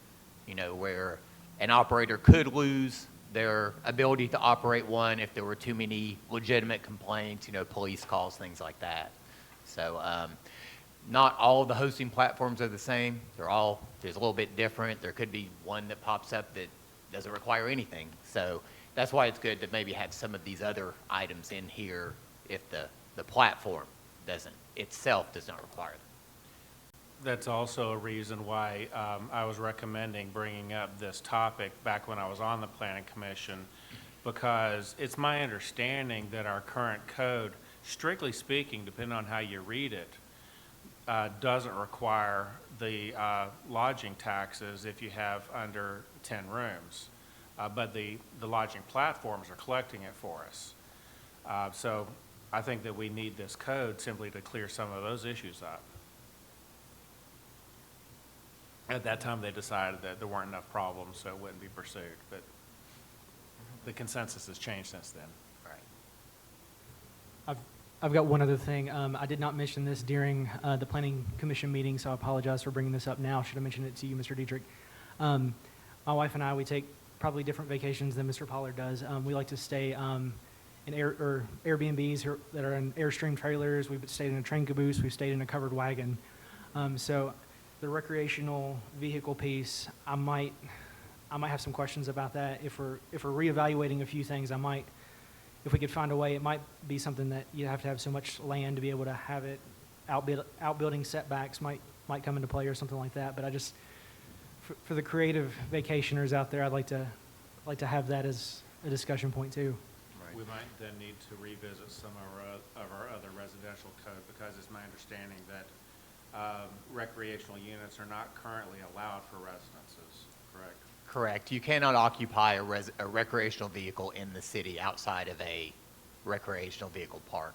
where an operator could lose their ability to operate one if there were too many legitimate complaints, police calls, things like that. So not all of the hosting platforms are the same. There's a little bit different. There could be one that pops up that doesn't require anything. So that's why it's good to maybe have some of these other items in here if the platform does not require them. That's also a reason why I was recommending bringing up this topic back when I was on the Planning Commission, because it's my understanding that our current code, strictly speaking, depending on how you read it, doesn't require the lodging taxes if you have under 10 rooms. But the lodging platforms are collecting it for us. So I think that we need this code simply to clear some of those issues up. At that time, they decided that there weren't enough problems, so it wouldn't be pursued. But the consensus has changed since then. Right. I've got one other thing. I did not mention this during the Planning Commission meeting, so I apologize for bringing this up now. Should have mentioned it to you, Mr. Dietrich. My wife and I, we take probably different vacations than Mr. Pollard does. We like to stay in Airbnbs that are in Airstream trailers. We've stayed in a train caboose. We've stayed in a covered wagon. So the recreational vehicle piece, I might have some questions about that. If we're reevaluating a few things, if we could find a way, it might be something that you have to have so much land to be able to have it. Outbuilding setbacks might come into play or something like that. But I just, for the creative vacationers out there, I'd like to have that as a discussion point too. Right. We might then need to revisit some of our other residential code, because it's my understanding that recreational units are not currently allowed for residences, correct? Correct. You cannot occupy a recreational vehicle in the city outside of a recreational vehicle park.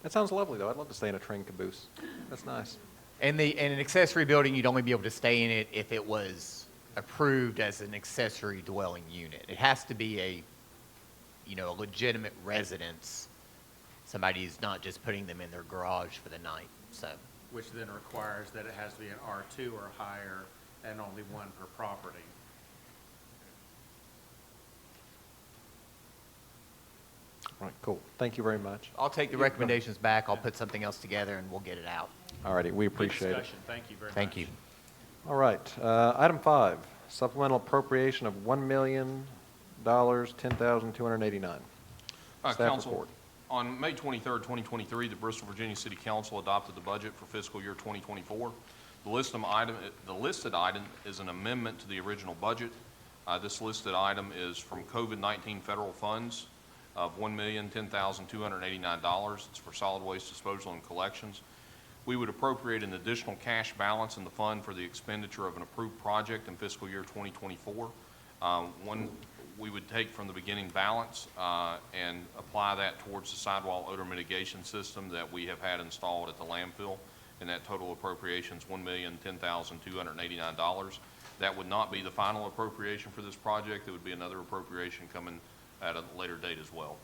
That sounds lovely, though. I'd love to stay in a train caboose. That's nice. And an accessory building, you'd only be able to stay in it if it was approved as an accessory dwelling unit. It has to be a legitimate residence. Somebody who's not just putting them in their garage for the night. So, Which then requires that it has to be an R2 or higher and only one per property. All right, cool. Thank you very much. I'll take the recommendations back. I'll put something else together and we'll get it out. All righty, we Good appreciate it. discussion. Thank you very much. Thank you. All right, item 5, supplemental appropriation of $1 million, $10,289. Staff Council, report. on May 23rd, 2023, the Bristol, Virginia City Council adopted the budget for fiscal year 2024. The listed item is an amendment to the original budget. This listed item is from COVID-19 federal funds of $1,010,289. It's for solid waste disposal and collections. We would appropriate an additional cash balance in the fund for the expenditure of an approved project in fiscal year 2024. we would take from the beginning balance and apply that towards the sidewall odor mitigation system that we have had installed at the landfill, and that total appropriation is $1,010,289. That would not be the final appropriation for this project. It would be another appropriation coming at a later date as well.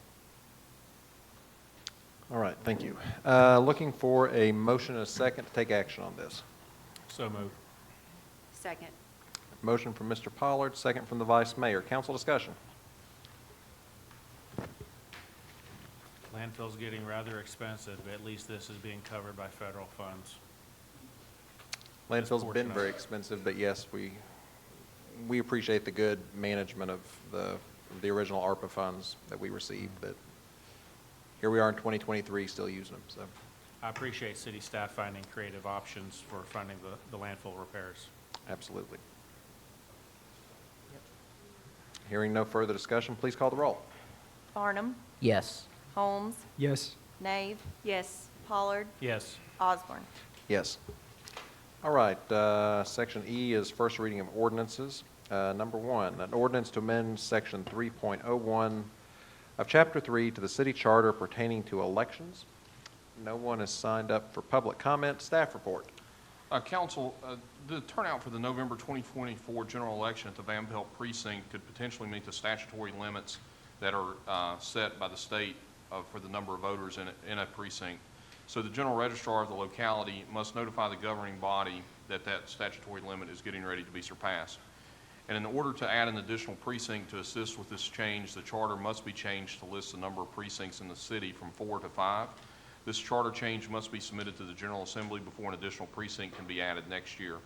All right, thank you. Looking for a motion and a second to take action on this. So moved. Second. Motion from Mr. Pollard, second from the Vice Mayor. Council discussion. Landfill's getting rather expensive, but at least this is being covered by federal funds. Landfill's been Disproportionate. very expensive, but yes, we appreciate the good management of the original ARPA funds that we received, but here we are in 2023 still using them, so I appreciate city staff finding creative options for funding the landfill repairs. absolutely. Hearing no further discussion, please call the roll. Farnum. Yes. Holmes. Yes. Nave. Yes. Pollard. Yes. Osborne. Yes. All right, Section E is first reading of ordinances. Number 1, an ordinance to amend Section 3.01 of Chapter 3 to the city charter pertaining to elections. No one has signed up for public comment. Staff report. Council, the turnout for the November 2024 general election at the Van Pelt precinct could potentially meet the statutory limits that are set by the state for the number of voters in a precinct. So the general registrar of the locality must notify the governing body that that statutory limit is getting ready to be surpassed. And in order to add an additional precinct to assist with this change, the charter must be changed to list the number of precincts in the city from 4 to 5. This charter change must be submitted to the General Assembly before an additional precinct can be added next year.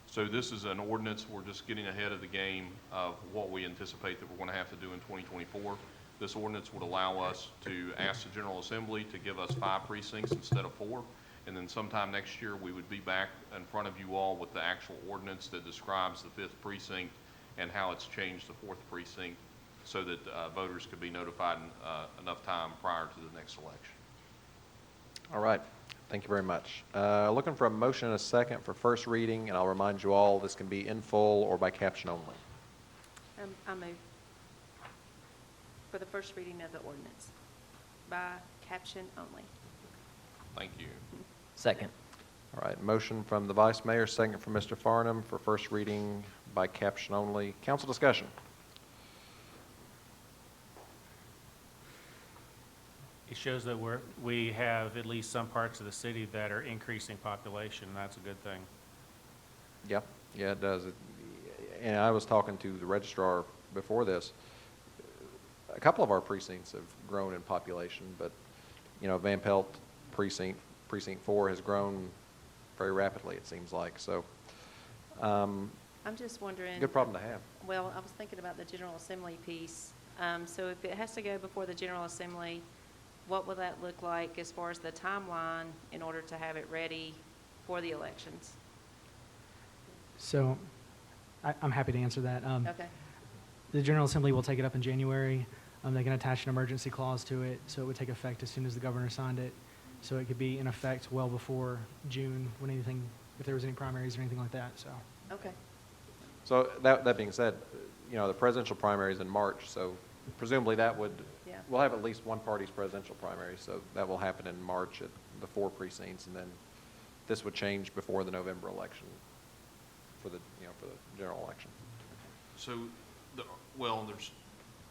So this is an ordinance. We're just getting ahead of the game of what we anticipate that we're going to have to do in 2024. This ordinance would allow us to ask the General Assembly to give us 5 precincts instead of 4. And then sometime next year, we would be back in front of you all with the actual ordinance that describes the 5th precinct and how it's changed the 4th precinct so that voters could be notified in enough time prior to the next election. All right, thank you very much. Looking for a motion and a second for first reading, and I'll remind you all, this can be in full or by caption only. I move for the first reading of the ordinance by caption only. Thank you. Second. All right, motion from the Vice Mayor, second from Mr. Farnum for first reading by caption only. Council discussion. It shows that we have at least some parts of the city that are increasing population, and that's a good thing. Yeah, it does. And I was talking to the registrar before this. A couple of our precincts have grown in population, but, Van Pelt precinct 4 has grown very rapidly, it seems like. So, I'm just wondering. good problem to have. Well, I was thinking about the General Assembly piece. So if it has to go before the General Assembly, what will that look like as far as the timeline in order to have it ready for the elections? So I'm happy to answer that. Okay. The General Assembly will take it up in January. They can attach an emergency clause to it, so it would take effect as soon as the governor signed it. So it could be in effect well before June, if there was any primaries or anything like that, so. Okay. So that being said, the presidential primary is in March, so presumably that would, Yeah. we'll have at least one party's presidential primary, so that will happen in March at the 4 precincts, and then this would change before the November election for the general election. So,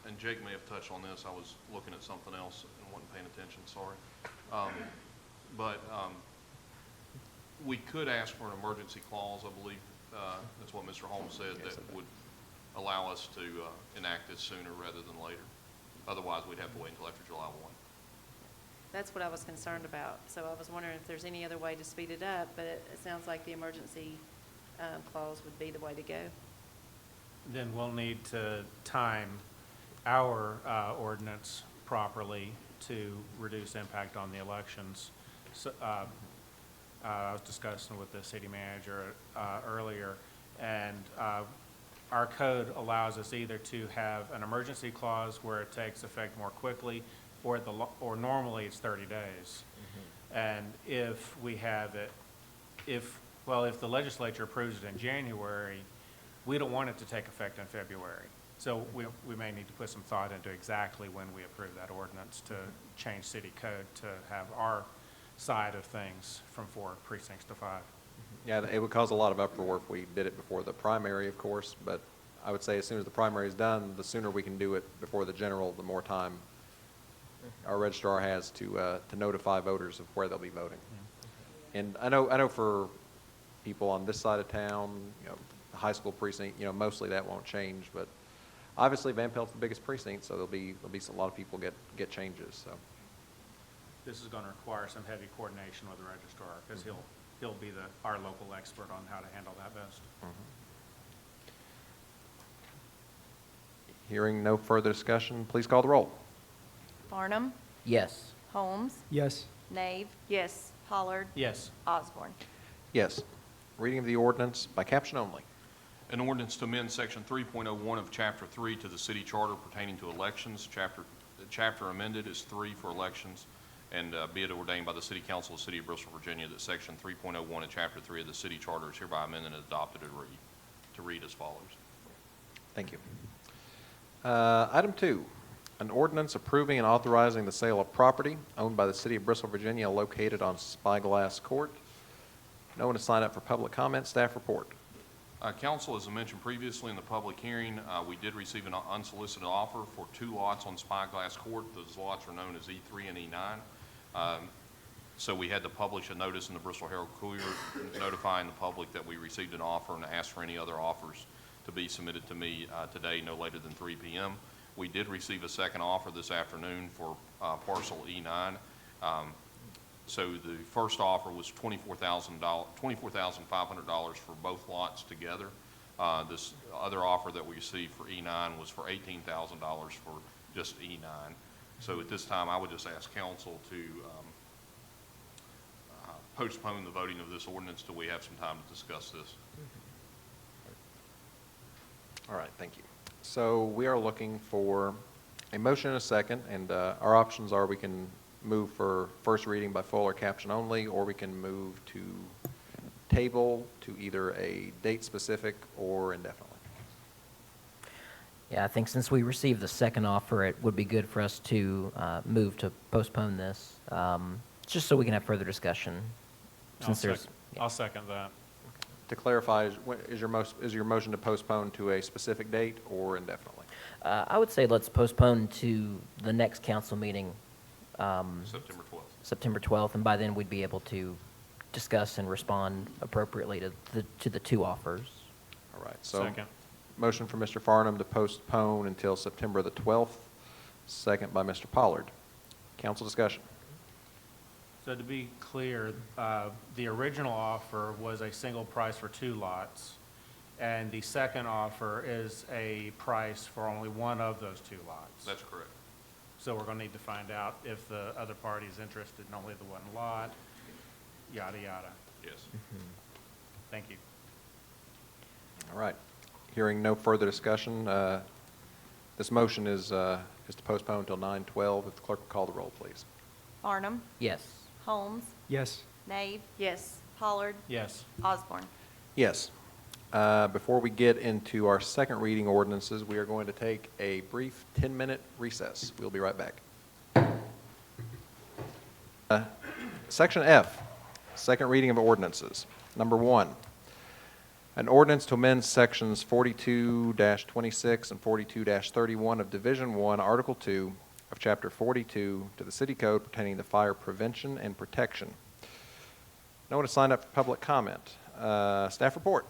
and Jake may have touched on this. I was looking at something else and wasn't paying attention, sorry. But we could ask for an emergency clause, I believe. That's what Mr. Holmes said, Yes, that would allow us to enact this sooner rather than later. Otherwise, we'd have to wait until after July 1. That's what I was concerned about. So I was wondering if there's any other way to speed it up, but it sounds like the emergency clause would be the way to go. Then we'll need to time our ordinance properly to reduce impact on the elections. So, I was discussing with the city manager earlier, and our code allows us either to have an emergency clause where it takes effect more quickly, or normally it's 30 days. And if we have it, if the legislature approves it in January, we don't want it to take effect in February. So we may need to put some thought into exactly when we approve that ordinance to change city code to have our side of things from 4 precincts to 5. Yeah, it would cause a lot of uproar if we did it before the primary, of course, but I would say as soon as the primary is done, the sooner we can do it before the general, the more time our registrar has to notify voters of where they'll be voting. And I know for people on this side of town, the high school precinct, mostly that won't change, but obviously Van Pelt's the biggest precinct, so there'll be a lot of people get changes, so. This is going to require some heavy coordination with the registrar, because he'll be our local expert on how to handle that best. Hearing no further discussion, please call the roll. Farnum. Yes. Holmes. Yes. Nave. Yes. Pollard. Yes. Osborne. Yes. Reading of the ordinance by caption only. An ordinance to amend Section 3.01 of Chapter 3 to the city charter pertaining to elections. Chapter amended is 3 for elections, and be it ordained by the City Council of the City of Bristol, Virginia, that Section 3.01 of Chapter 3 of the city charter is hereby amended and adopted to read as follows. Thank you. Item 2, an ordinance approving and authorizing the sale of property owned by the City of Bristol, Virginia, located on Spyglass Court. No one to sign up for public comment. Staff report. Council, as I mentioned previously in the public hearing, we did receive an unsolicited offer for 2 lots on Spyglass Court. Those lots are known as E3 and E9. So we had to publish a notice in the Bristol Herald-Courier notifying the public that we received an offer and asked for any other offers to be submitted to me today, no later than 3 p.m. We did receive a second offer this afternoon for parcel E9. So the first offer was $24,500 for both lots together. This other offer that we received for E9 was for $18,000 for just E9. So at this time, I would just ask council to postpone the voting of this ordinance till we have some time to discuss this. All right, thank you. So we are looking for a motion and a second, and our options are we can move for first reading by full or caption only, or we can move to table to either a date specific or indefinitely. Yeah, I think since we received the second offer, it would be good for us to move to postpone this, just so we can have further discussion. I'll second that. To clarify, is your motion to postpone to a specific date or indefinitely? I would say let's postpone to the next council meeting, September 12th. September 12th, and by then we'd be able to discuss and respond appropriately to the 2 offers. All right, so Second. motion for Mr. Farnum to postpone until September the 12th, second by Mr. Pollard. Council discussion. So to be clear, the original offer was a single price for 2 lots, and the second offer is a price for only one of those 2 lots. That's correct. So we're going to need to find out if the other party is interested in only the 1 lot, yada, yada. Yes. Thank you. All right. Hearing no further discussion, this motion is to postpone until 9/12. If the clerk would call the roll, please. Farnum. Yes. Holmes. Yes. Nave. Yes. Pollard. Yes. Osborne. Yes. Before we get into our second reading ordinances, we are going to take a brief 10-minute recess. We'll be right back. Section F, second reading of ordinances. Number 1, an ordinance to amend sections 42-26 and 42-31 of Division 1, Article 2 of Chapter 42 to the City Code pertaining to fire prevention and protection. No one has signed up for public comment. Staff report.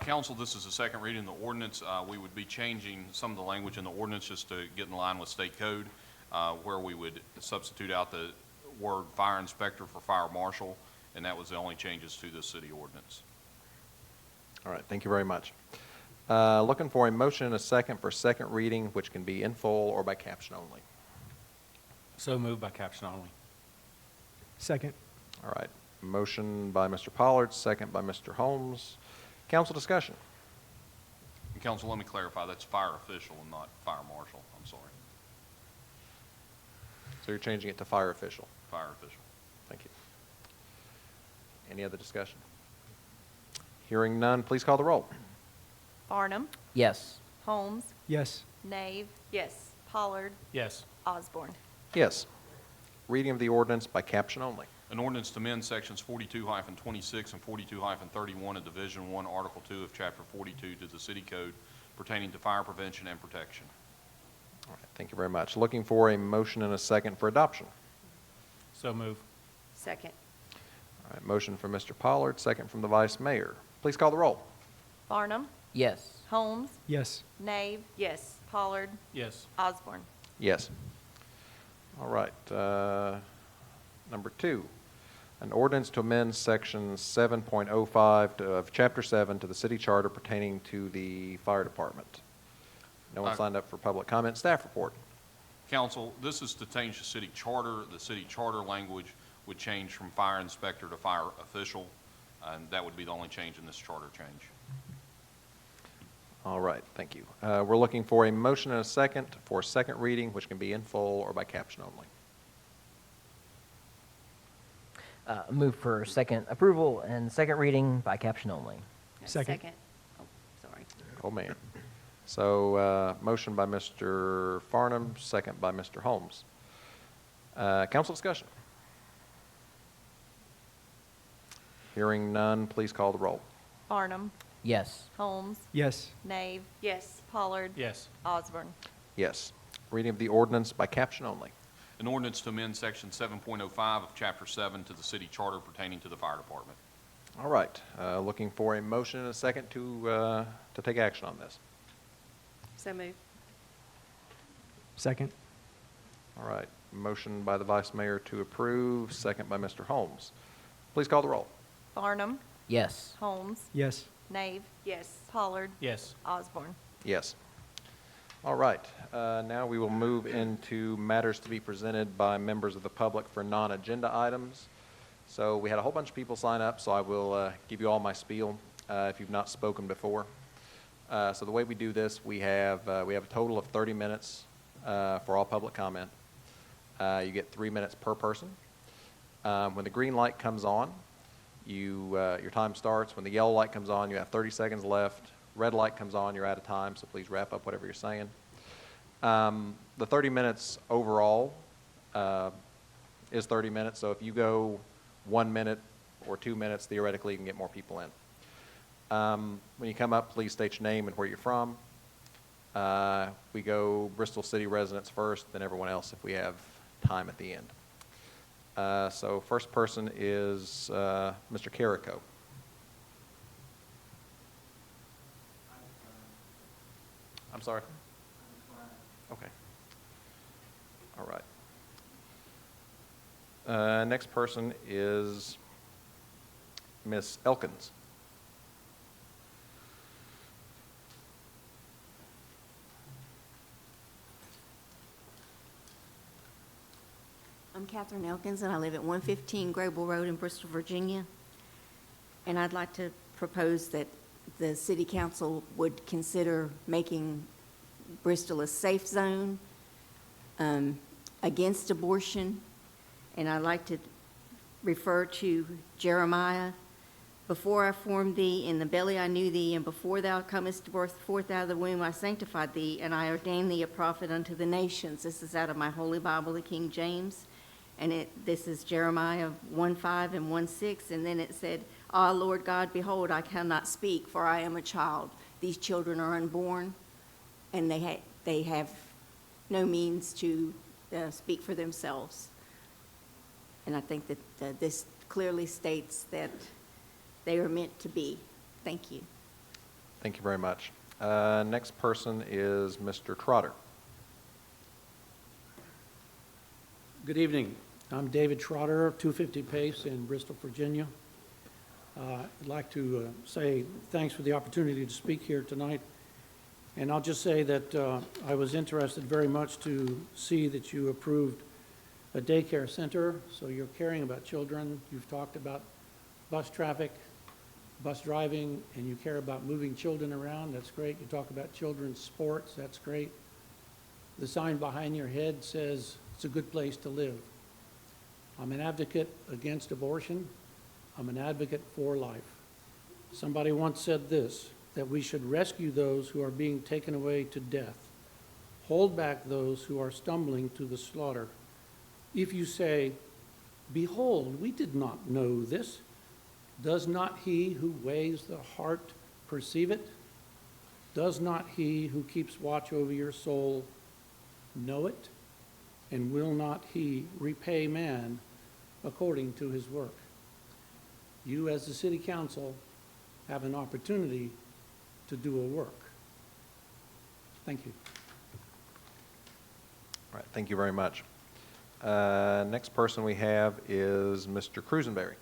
Council, this is the second reading of the ordinance. We would be changing some of the language in the ordinance just to get in line with state code, where we would substitute out the word fire inspector for fire marshal, and that was the only changes to this city ordinance. All right, thank you very much. Looking for a motion and a second for second reading, which can be in full or by caption only. So moved by caption only. Second. All right, motion by Mr. Pollard, second by Mr. Holmes. Council discussion. And Council, let me clarify, that's fire official and not fire marshal. I'm sorry, So you're changing it to fire official. fire official. Thank you. Any other discussion? Hearing none, please call the roll. Farnum. Yes. Holmes, Yes. Nave, Yes. Pollard, Yes. Osborne. Yes. Reading of the ordinance by caption only. An ordinance to amend sections 42-26 and 42-31 of Division 1, Article 2 of Chapter 42 to the City Code pertaining to fire prevention and protection. All right, thank you very much. Looking for a motion and a second for adoption. So move. Second. All right, motion from Mr. Pollard, second from the Vice Mayor. Please call the roll. Farnum, Yes. Holmes, Yes. Nave, Yes. Pollard, Yes. Osborne. Yes. All right, number 2, an ordinance to amend section 7.05 of Chapter 7 to the city charter pertaining to the fire department. No one signed up for public comment. Staff report. Council, this is to change the city charter. The city charter language would change from fire inspector to fire official, and that would be the only change in this charter change. All right, thank you. We're looking for a motion and a second for second reading, which can be in full or by caption only. Move for second approval and second reading by caption only. Second. Oh, sorry. Oh, man. So, motion by Mr. Farnum, second by Mr. Holmes. Council discussion. Hearing none, please call the roll. Farnum, Yes. Holmes, Yes. Nave, Yes. Pollard, Yes. Osborne. Yes. Reading of the ordinance by caption only. An ordinance to amend section 7.05 of Chapter 7 to the city charter pertaining to the fire department. All right, looking for a motion and a second to take action on this. So moved. Second. All right, motion by the Vice Mayor to approve, second by Mr. Holmes. Please call the roll. Farnum, Yes. Holmes, Yes. Nave, Yes. Pollard, Yes. Osborne. Yes. All right, now we will move into matters to be presented by members of the public for non-agenda items. So we had a whole bunch of people sign up, so I will give you all my spiel if you've not spoken before. So the way we do this, we have a total of 30 minutes for all public comment. You get 3 minutes per person. When the green light comes on, your time starts. When the yellow light comes on, you have 30 seconds left. Red light comes on, you're out of time, so please wrap up whatever you're saying. The 30 minutes overall is 30 minutes, so if you go 1 minute or 2 minutes, theoretically, you can get more people in. When you come up, please state your name and where you're from. We go Bristol City residents first, then everyone else if we have time at the end. So first person is Mr. Carrico. I'm sorry? Okay. All right. Next person is Miss Elkins. I'm Catherine Elkins, and I live at 115 Grable Road in Bristol, Virginia. And I'd like to propose that the city council would consider making Bristol a safe zone against abortion. And I'd like to refer to Jeremiah. Before I formed thee in the belly I knew thee, and before thou comest forth out of the womb I sanctified thee, and I ordained thee a prophet unto the nations. This is out of my Holy Bible, the King James. And this is Jeremiah 1:5 and 1:6. And then it said, Ah, Lord God, behold, I cannot speak, for I am a child. These children are unborn, and they have no means to speak for themselves. And I think that this clearly states that they are meant to be. Thank you. Thank you very much. Next person is Mr. Trotter. Good evening. I'm David Trotter, 250 Pace in Bristol, Virginia. I'd like to say thanks for the opportunity to speak here tonight. And I'll just say that I was interested very much to see that you approved a daycare center, so you're caring about children. You've talked about bus traffic, bus driving, and you care about moving children around. That's great. You talk about children's sports. That's great. The sign behind your head says it's a good place to live. I'm an advocate against abortion. I'm an advocate for life. Somebody once said this, that we should rescue those who are being taken away to death, hold back those who are stumbling to the slaughter. If you say, behold, we did not know this, does not he who weighs the heart perceive it? Does not he who keeps watch over your soul know it? And will not he repay man according to his work? You, as the city council, have an opportunity to do a work. Thank you. All right, thank you very much. Next person we have is Mr. Cruisenberry.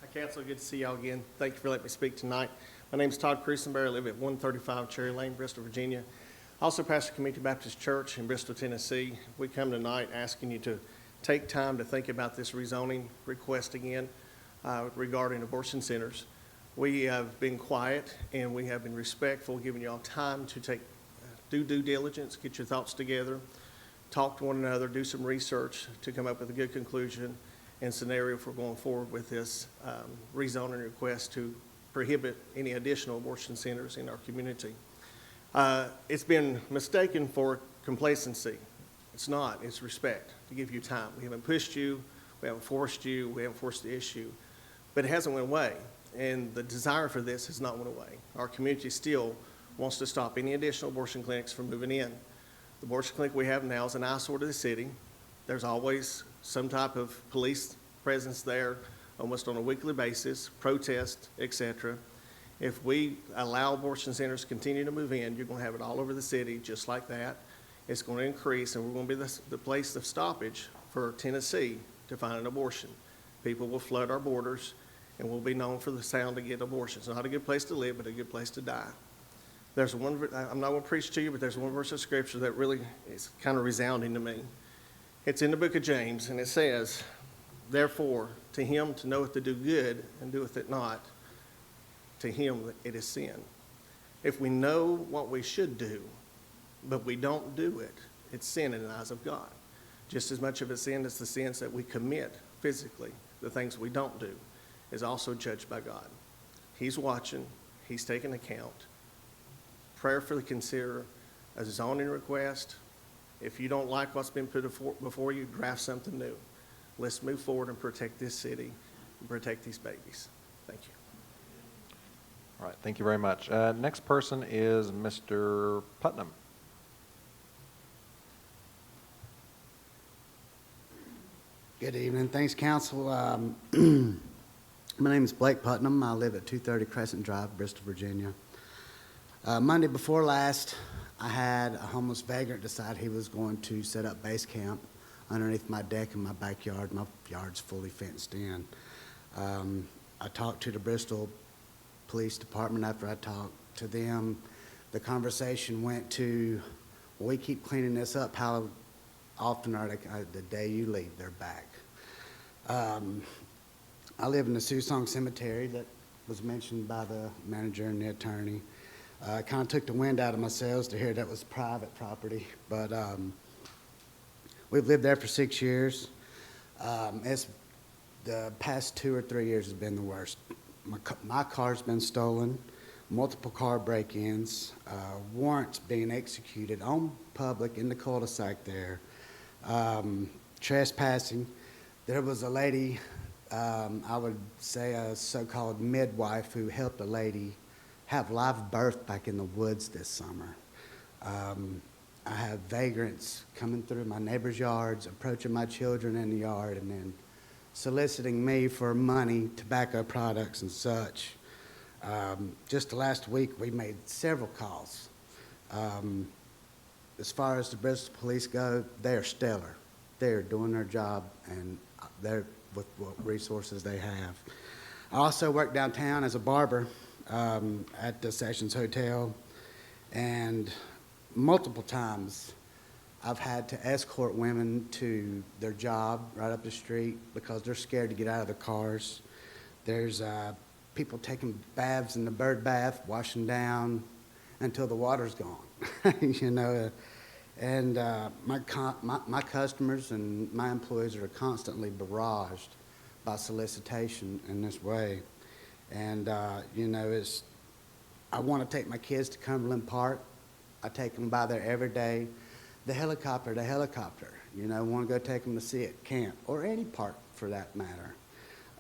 Hi, Council. Good to see y'all again. Thank you for letting me speak tonight. My name is Todd Cruisenberry. I live at 135 Cherry Lane, Bristol, Virginia. I also pastor Community Baptist Church in Bristol, Tennessee. We come tonight asking you to take time to think about this rezoning request again regarding abortion centers. We have been quiet and we have been respectful, giving y'all time to do due diligence, get your thoughts together, talk to one another, do some research to come up with a good conclusion and scenario for going forward with this rezoning request to prohibit any additional abortion centers in our community. It's been mistaken for complacency. It's not. It's respect, to give you time. We haven't pushed you. We haven't forced you. We haven't forced the issue. But it hasn't went away, and the desire for this has not went away. Our community still wants to stop any additional abortion clinics from moving in. The abortion clinic we have now is an eyesore to the city. There's always some type of police presence there almost on a weekly basis, protest, etc. If we allow abortion centers to continue to move in, you're going to have it all over the city just like that. It's going to increase, and we're going to be the place of stoppage for Tennessee to find an abortion. People will flood our borders, and we'll be known for the sound to get abortions. Not a good place to live, but a good place to die. There's one, I'm not going to preach to you, but there's one verse of Scripture that really is kind of resounding to me. It's in the book of James, and it says, therefore, to him to knoweth to do good and doeth it not, to him it is sin. If we know what we should do, but we don't do it, it's sin in the eyes of God. Just as much of a sin as the sins that we commit physically, the things we don't do, is also judged by God. He's watching. He's taking account. Prayerfully consider a zoning request. If you don't like what's been put before you, draft something new. Let's move forward and protect this city and protect these babies. Thank you. All right, thank you very much. Next person is Mr. Putnam. Good evening. Thanks, Council. My name is Blake Putnam. I live at 230 Crescent Drive, Bristol, Virginia. Monday before last, I had a homeless vagrant decide he was going to set up base camp underneath my deck in my backyard. My yard's fully fenced in. I talked to the Bristol Police Department. After I talked to them, the conversation went to, well, we keep cleaning this up. How often are they, the day you leave, they're back. I live in the Susong Cemetery that was mentioned by the manager and the attorney. Kind of took the wind out of my sails to hear that was private property, but we've lived there for 6 years. The past 2 or 3 years has been the worst. My car's been stolen, multiple car break-ins, warrants being executed on public in the cul-de-sac there, trespassing. There was a lady, I would say a so-called midwife, who helped a lady have live birth back in the woods this summer. I have vagrants coming through my neighbors' yards, approaching my children in the yard, and then soliciting me for money, tobacco products, and such. Just the last week, we made several calls. As far as the Bristol Police go, they are stellar. They are doing their job, and they're with what resources they have. I also work downtown as a barber at the Sessions Hotel, and multiple times I've had to escort women to their job right up the street because they're scared to get out of their cars. There's people taking baths in the bird bath, washing down until the water's gone, you know. And my customers and my employees are constantly barraged by solicitation in this way. And, you know, I want to take my kids to Cumberland Park. I take them by there every day. The helicopter, you know, I want to go take them to see it, camp, or any park for that matter.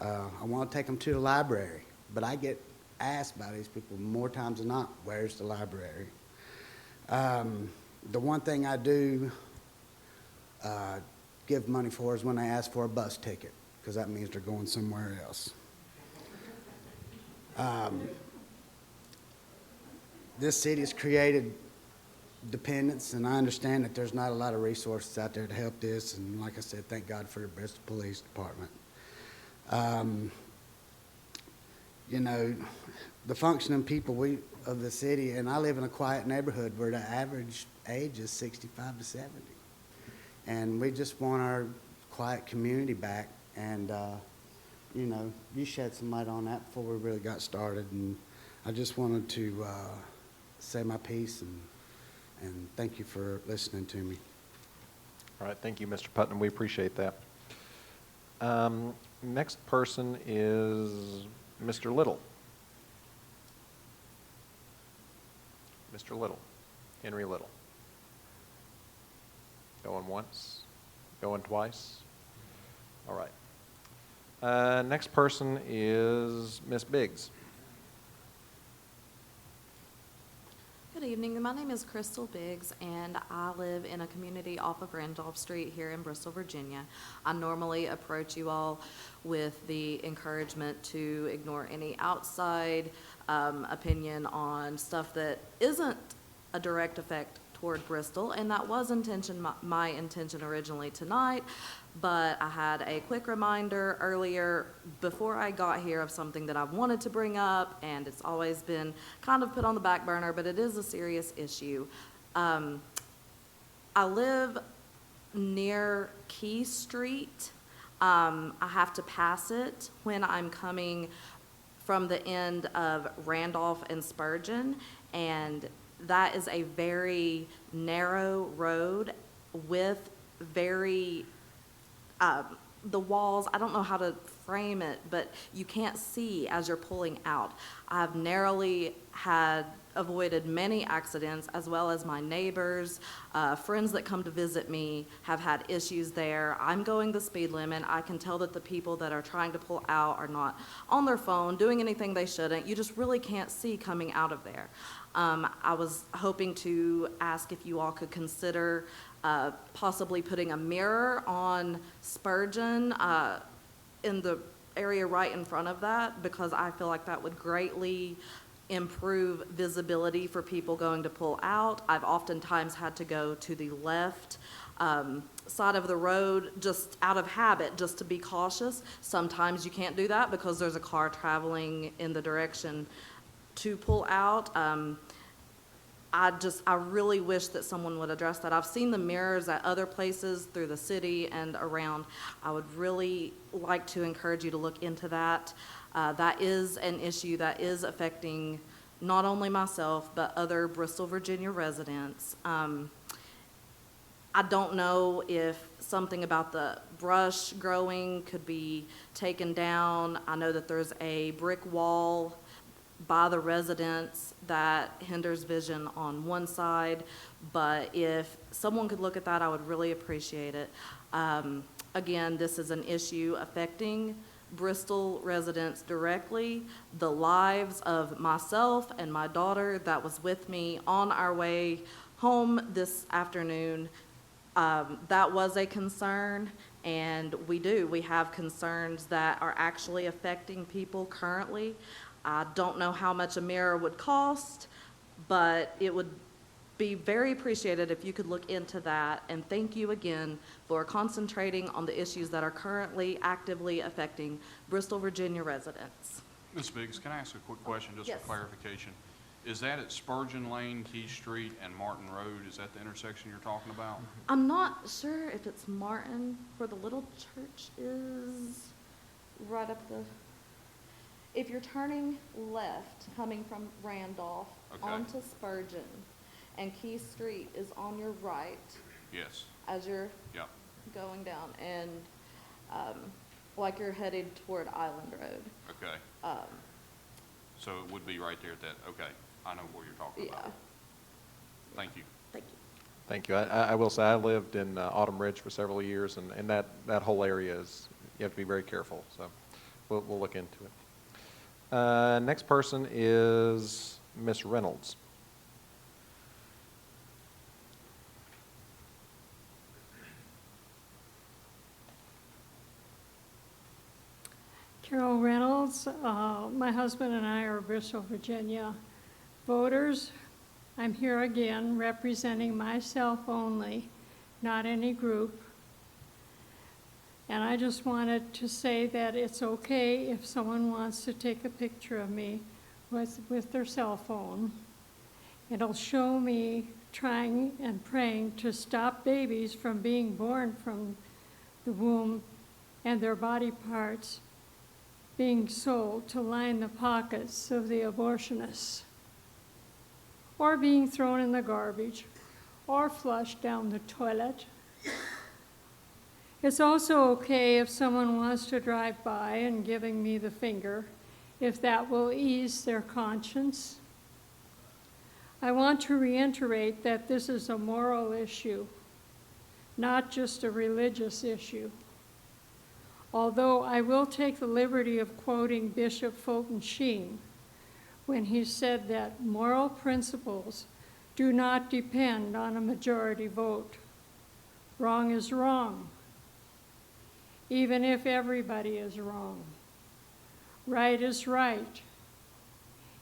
I want to take them to the library, but I get asked by these people more times than not, where's the library? The one thing I do give money for is when they ask for a bus ticket, because that means they're going somewhere else. This city has created dependence, and I understand that there's not a lot of resources out there to help this, and like I said, thank God for the Bristol Police Department. You know, the functioning people of the city, and I live in a quiet neighborhood where the average age is 65 to 70. And we just want our quiet community back, and, you know, you shed some light on that before we really got started, and I just wanted to say my piece, and thank you for listening to me. All right, thank you, Mr. Putnam. We appreciate that. Next person is Mr. Little. Mr. Little, Henry Little. Going once, going twice. All right. Next person is Miss Biggs. Good evening. My name is Crystal Biggs, and I live in a community off of Randolph Street here in Bristol, Virginia. I normally approach you all with the encouragement to ignore any outside opinion on stuff that isn't a direct effect toward Bristol, and that was my intention originally tonight, but I had a quick reminder earlier before I got here of something that I wanted to bring up, and it's always been kind of put on the back burner, but it is a serious issue. I live near Key Street. I have to pass it when I'm coming from the end of Randolph and Spurgeon, and that is a very narrow road with very, the walls, I don't know how to frame it, but you can't see as you're pulling out. I've narrowly avoided many accidents, as well as my neighbors, friends that come to visit me have had issues there. I'm going the speed limit. I can tell that the people that are trying to pull out are not on their phone, doing anything they shouldn't. You just really can't see coming out of there. I was hoping to ask if you all could consider possibly putting a mirror on Spurgeon in the area right in front of that, because I feel like that would greatly improve visibility for people going to pull out. I've oftentimes had to go to the left side of the road just out of habit, just to be cautious. Sometimes you can't do that because there's a car traveling in the direction to pull out. I really wish that someone would address that. I've seen the mirrors at other places through the city and around. I would really like to encourage you to look into that. That is an issue that is affecting not only myself, but other Bristol, Virginia residents. I don't know if something about the brush growing could be taken down. I know that there's a brick wall by the residents that hinders vision on one side, but if someone could look at that, I would really appreciate it. Again, this is an issue affecting Bristol residents directly. The lives of myself and my daughter that was with me on our way home this afternoon, that was a concern, and we have concerns that are actually affecting people currently. I don't know how much a mirror would cost, but it would be very appreciated if you could look into that. And thank you again for concentrating on the issues that are currently actively affecting Bristol, Virginia residents. Ms. Biggs, can I ask a quick question, just Yes. for clarification? Is that at Spurgeon Lane, Key Street, and Martin Road? Is that the intersection you're talking about? I'm not sure if it's Martin, where the little church is, right up the, if you're turning left, coming from Randolph Okay. onto Spurgeon, and Key Street is on your right Yes. as you're Yep. going down, and like you're headed toward Island Road. Okay. So it would be right there at that, okay, I know where you're talking Yeah. about. Thank you. Thank you. Thank you. I will say, I lived in Autumn Ridge for several years, and that whole area is, you have to be very careful, so we'll look into it. Next person is Ms. Reynolds. Carol Reynolds. My husband and I are Bristol, Virginia voters. I'm here again representing myself only, not any group. And I just wanted to say that it's okay if someone wants to take a picture of me with their cell phone. It'll show me trying and praying to stop babies from being born from the womb and their body parts being sold to line the pockets of the abortionists, or being thrown in the garbage, or flushed down the toilet. It's also okay if someone wants to drive by and giving me the finger, if that will ease their conscience. I want to reiterate that this is a moral issue, not just a religious issue. Although I will take the liberty of quoting Bishop Fulton Sheen when he said that moral principles do not depend on a majority vote. Wrong is wrong, even if everybody is wrong. Right is right,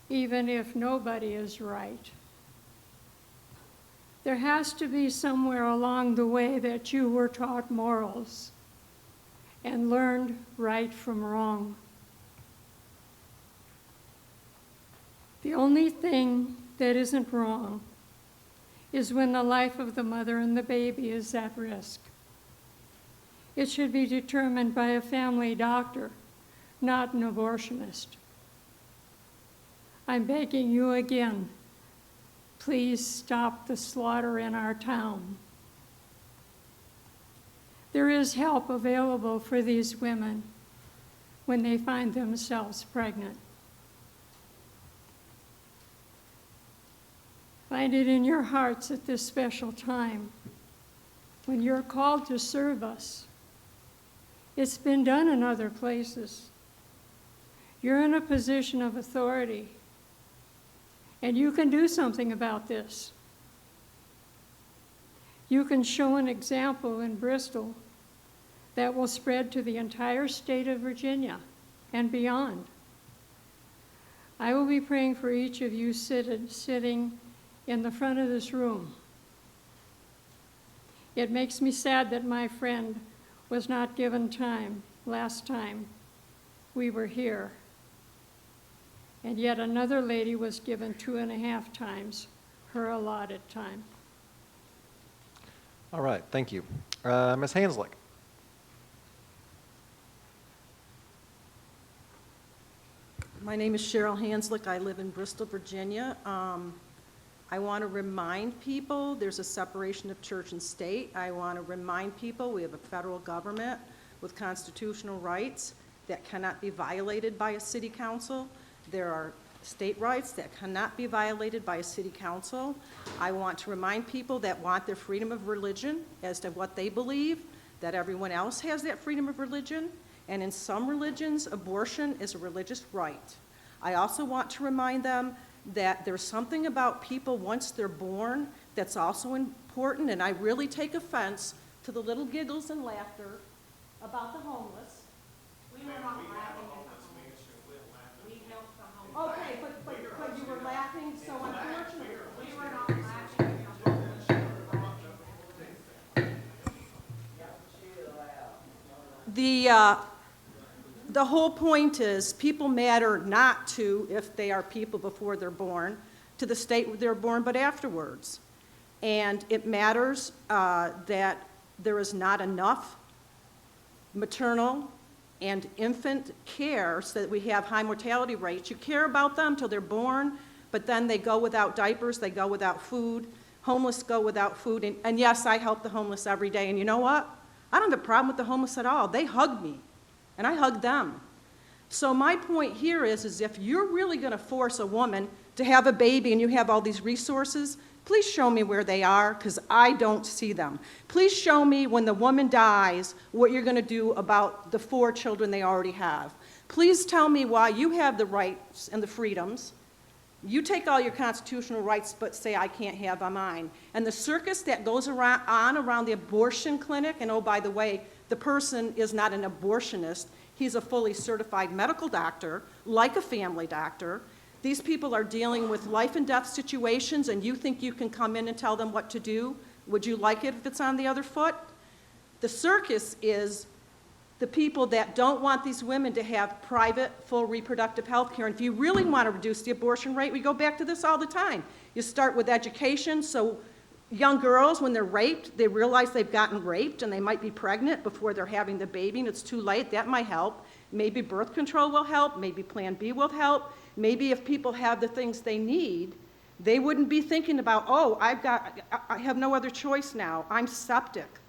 even if nobody is right. There has to be somewhere along the way that you were taught morals and learned right from wrong. The only thing that isn't wrong is when the life of the mother and the baby is at risk. It should be determined by a family doctor, not an abortionist. I'm begging you again, please stop the slaughter in our town. There is help available for these women when they find themselves pregnant. Find it in your hearts at this special time when you're called to serve us. It's been done in other places. You're in a position of authority, and you can do something about this. You can show an example in Bristol that will spread to the entire state of Virginia and beyond. I will be praying for each of you sitting in the front of this room. It makes me sad that my friend was not given time last time we were here. And yet another lady was given 2.5 times her allotted time. All right, thank you. Ms. Hanslick. My name is Cheryl Hanslick. I live in Bristol, Virginia. I want to remind people there's a separation of church and state. I want to remind people we have a federal government with constitutional rights that cannot be violated by a city council. There are state rights that cannot be violated by a city council. I want to remind people that want their freedom of religion as to what they believe, that everyone else has that freedom of religion. And in some religions, abortion is a religious right. I also want to remind them that there's something about people once they're born that's also important, and I really take offense to the little giggles and laughter about the homeless. We were not laughing at the homeless. We helped the homeless. Okay, but you were laughing, so unfortunately, we were not laughing at the homeless. The whole point is people matter not to if they are people before they're born, to the state where they're born, but afterwards. And it matters that there is not enough maternal and infant care so that we have high mortality rates. You care about them till they're born, but then they go without diapers, they go without food, homeless go without food. And yes, I help the homeless every day. And you know what? I don't have a problem with the homeless at all. They hug me. and I hug them. So my point here is if you're really going to force a woman to have a baby and you have all these resources, please show me where they are, because I don't see them. Please show me when the woman dies what you're going to do about the 4 children they already have. Please tell me why you have the rights and the freedoms. You take all your constitutional rights but say I can't have mine. And the circus that goes around the abortion clinic, and oh, by the way, the person is not an abortionist. He's a fully certified medical doctor, like a family doctor. These people are dealing with life and death situations, and you think you can come in and tell them what to do? Would you like it if it's on the other foot? The circus is the people that don't want these women to have private, full reproductive health care. And if you really want to reduce the abortion rate, we go back to this all the time. You start with education, so young girls, when they're raped, they realize they've gotten raped and they might be pregnant before they're having the baby, and it's too late. That might help. Maybe birth control will help. Maybe Plan B will help. Maybe if people have the things they need, they wouldn't be thinking about, oh, I have no other choice now. I'm septic.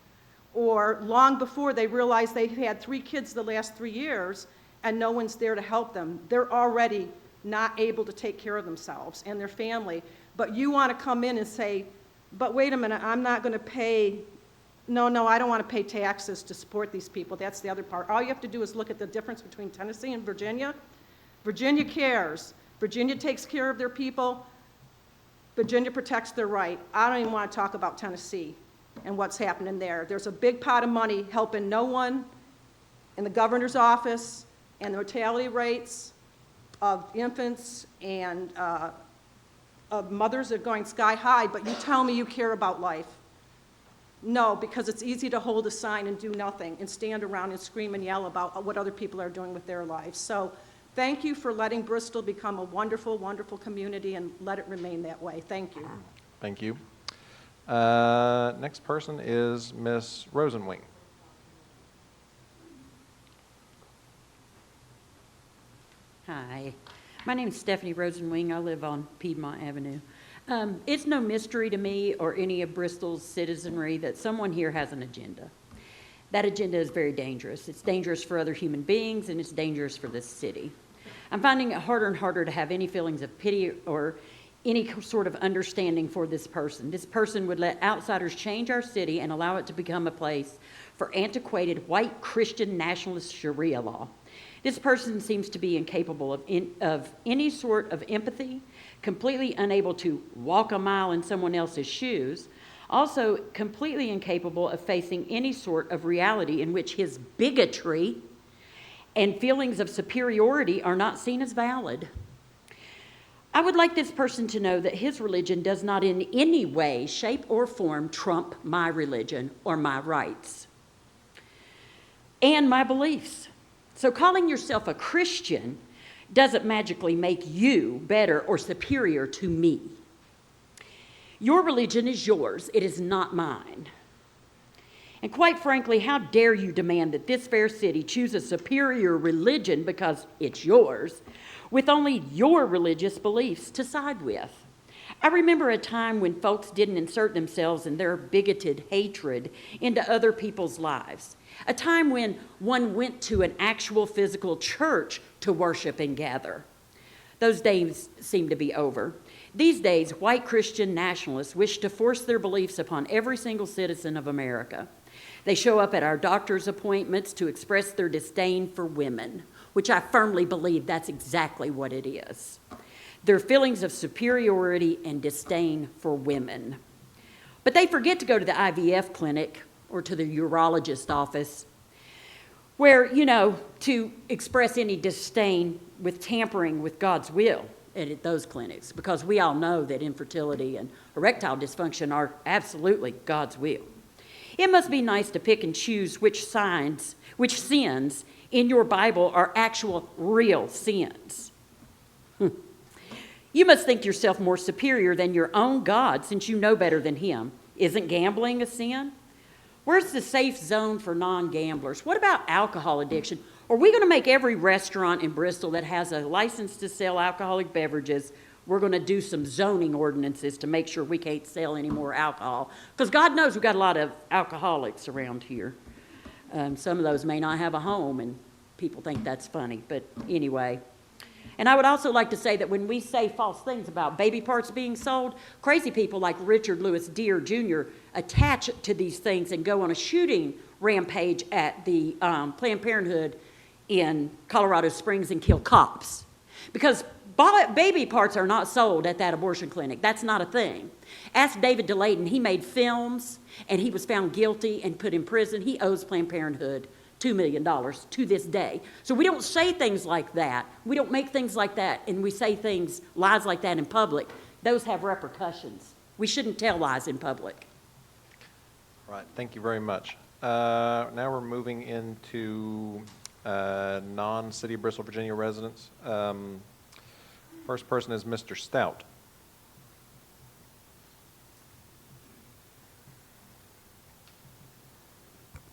Or long before they realize they've had 3 kids the last 3 years and no one's there to help them. They're already not able to take care of themselves and their family. But you want to come in and say, but wait a minute, I'm not going to pay. No, I don't want to pay taxes to support these people. That's the other part. All you have to do is look at the difference between Tennessee and Virginia. Virginia cares. Virginia takes care of their people. Virginia protects their right. I don't even want to talk about Tennessee and what's happening there. There's a big pot of money helping no one in the governor's office, and the mortality rates of infants and of mothers are going sky high, but you tell me you care about life. No, because it's easy to hold a sign and do nothing and stand around and scream and yell about what other people are doing with their lives. So thank you for letting Bristol become a wonderful, wonderful community, and let it remain that way. Thank you. Thank you. Next person is Ms. Rosenwing. Hi, my name is Stephanie Rosenwing. I live on Piedmont Avenue. It's no mystery to me or any of Bristol's citizenry that someone here has an agenda. That agenda is very dangerous. It's dangerous for other human beings, and it's dangerous for this city. I'm finding it harder and harder to have any feelings of pity or any sort of understanding for this person. This person would let outsiders change our city and allow it to become a place for antiquated white Christian nationalist Sharia law. This person seems to be incapable of any sort of empathy, completely unable to walk a mile in someone else's shoes, also completely incapable of facing any sort of reality in which his bigotry and feelings of superiority are not seen as valid. I would like this person to know that his religion does not in any way, shape, or form trump my religion or my rights and my beliefs. So calling yourself a Christian doesn't magically make you better or superior to me. Your religion is yours. It is not mine. And quite frankly, how dare you demand that this fair city choose a superior religion because it's yours, with only your religious beliefs to side with? I remember a time when folks didn't insert themselves and their bigoted hatred into other people's lives. A time when one went to an actual physical church to worship and gather. Those days seem to be over. These days, white Christian nationalists wish to force their beliefs upon every single citizen of America. They show up at our doctor's appointments to express their disdain for women, which I firmly believe that's exactly what it is. Their feelings of superiority and disdain for women. But they forget to go to the IVF clinic or to the urologist office where, to express any disdain with tampering with God's will at those clinics, because we all know that infertility and erectile dysfunction are absolutely God's will. It must be nice to pick and choose which sins in your Bible are actual real sins. You must think yourself more superior than your own God since you know better than him. Isn't gambling a sin? Where's the safe zone for non-gamblers? What about alcohol addiction? Are we going to make every restaurant in Bristol that has a license to sell alcoholic beverages, we're going to do some zoning ordinances to make sure we can't sell any more alcohol? Because God knows we've got a lot of alcoholics around here. Some of those may not have a home, and people think that's funny, but anyway. And I would also like to say that when we say false things about baby parts being sold, crazy people like Richard Lewis Deere Jr. attach to these things and go on a shooting rampage at the Planned Parenthood in Colorado Springs and kill cops. Because baby parts are not sold at that abortion clinic. That's not a thing. Ask David DeLayton. He made films, and he was found guilty and put in prison. He owes Planned Parenthood $2 million to this day. So we don't say things like that. We don't make things like that, and we say things, lies like that in public. Those have repercussions. We shouldn't tell lies in public. All right, thank you very much. Now we're moving into non-City of Bristol, Virginia residents. First person is Mr. Stout.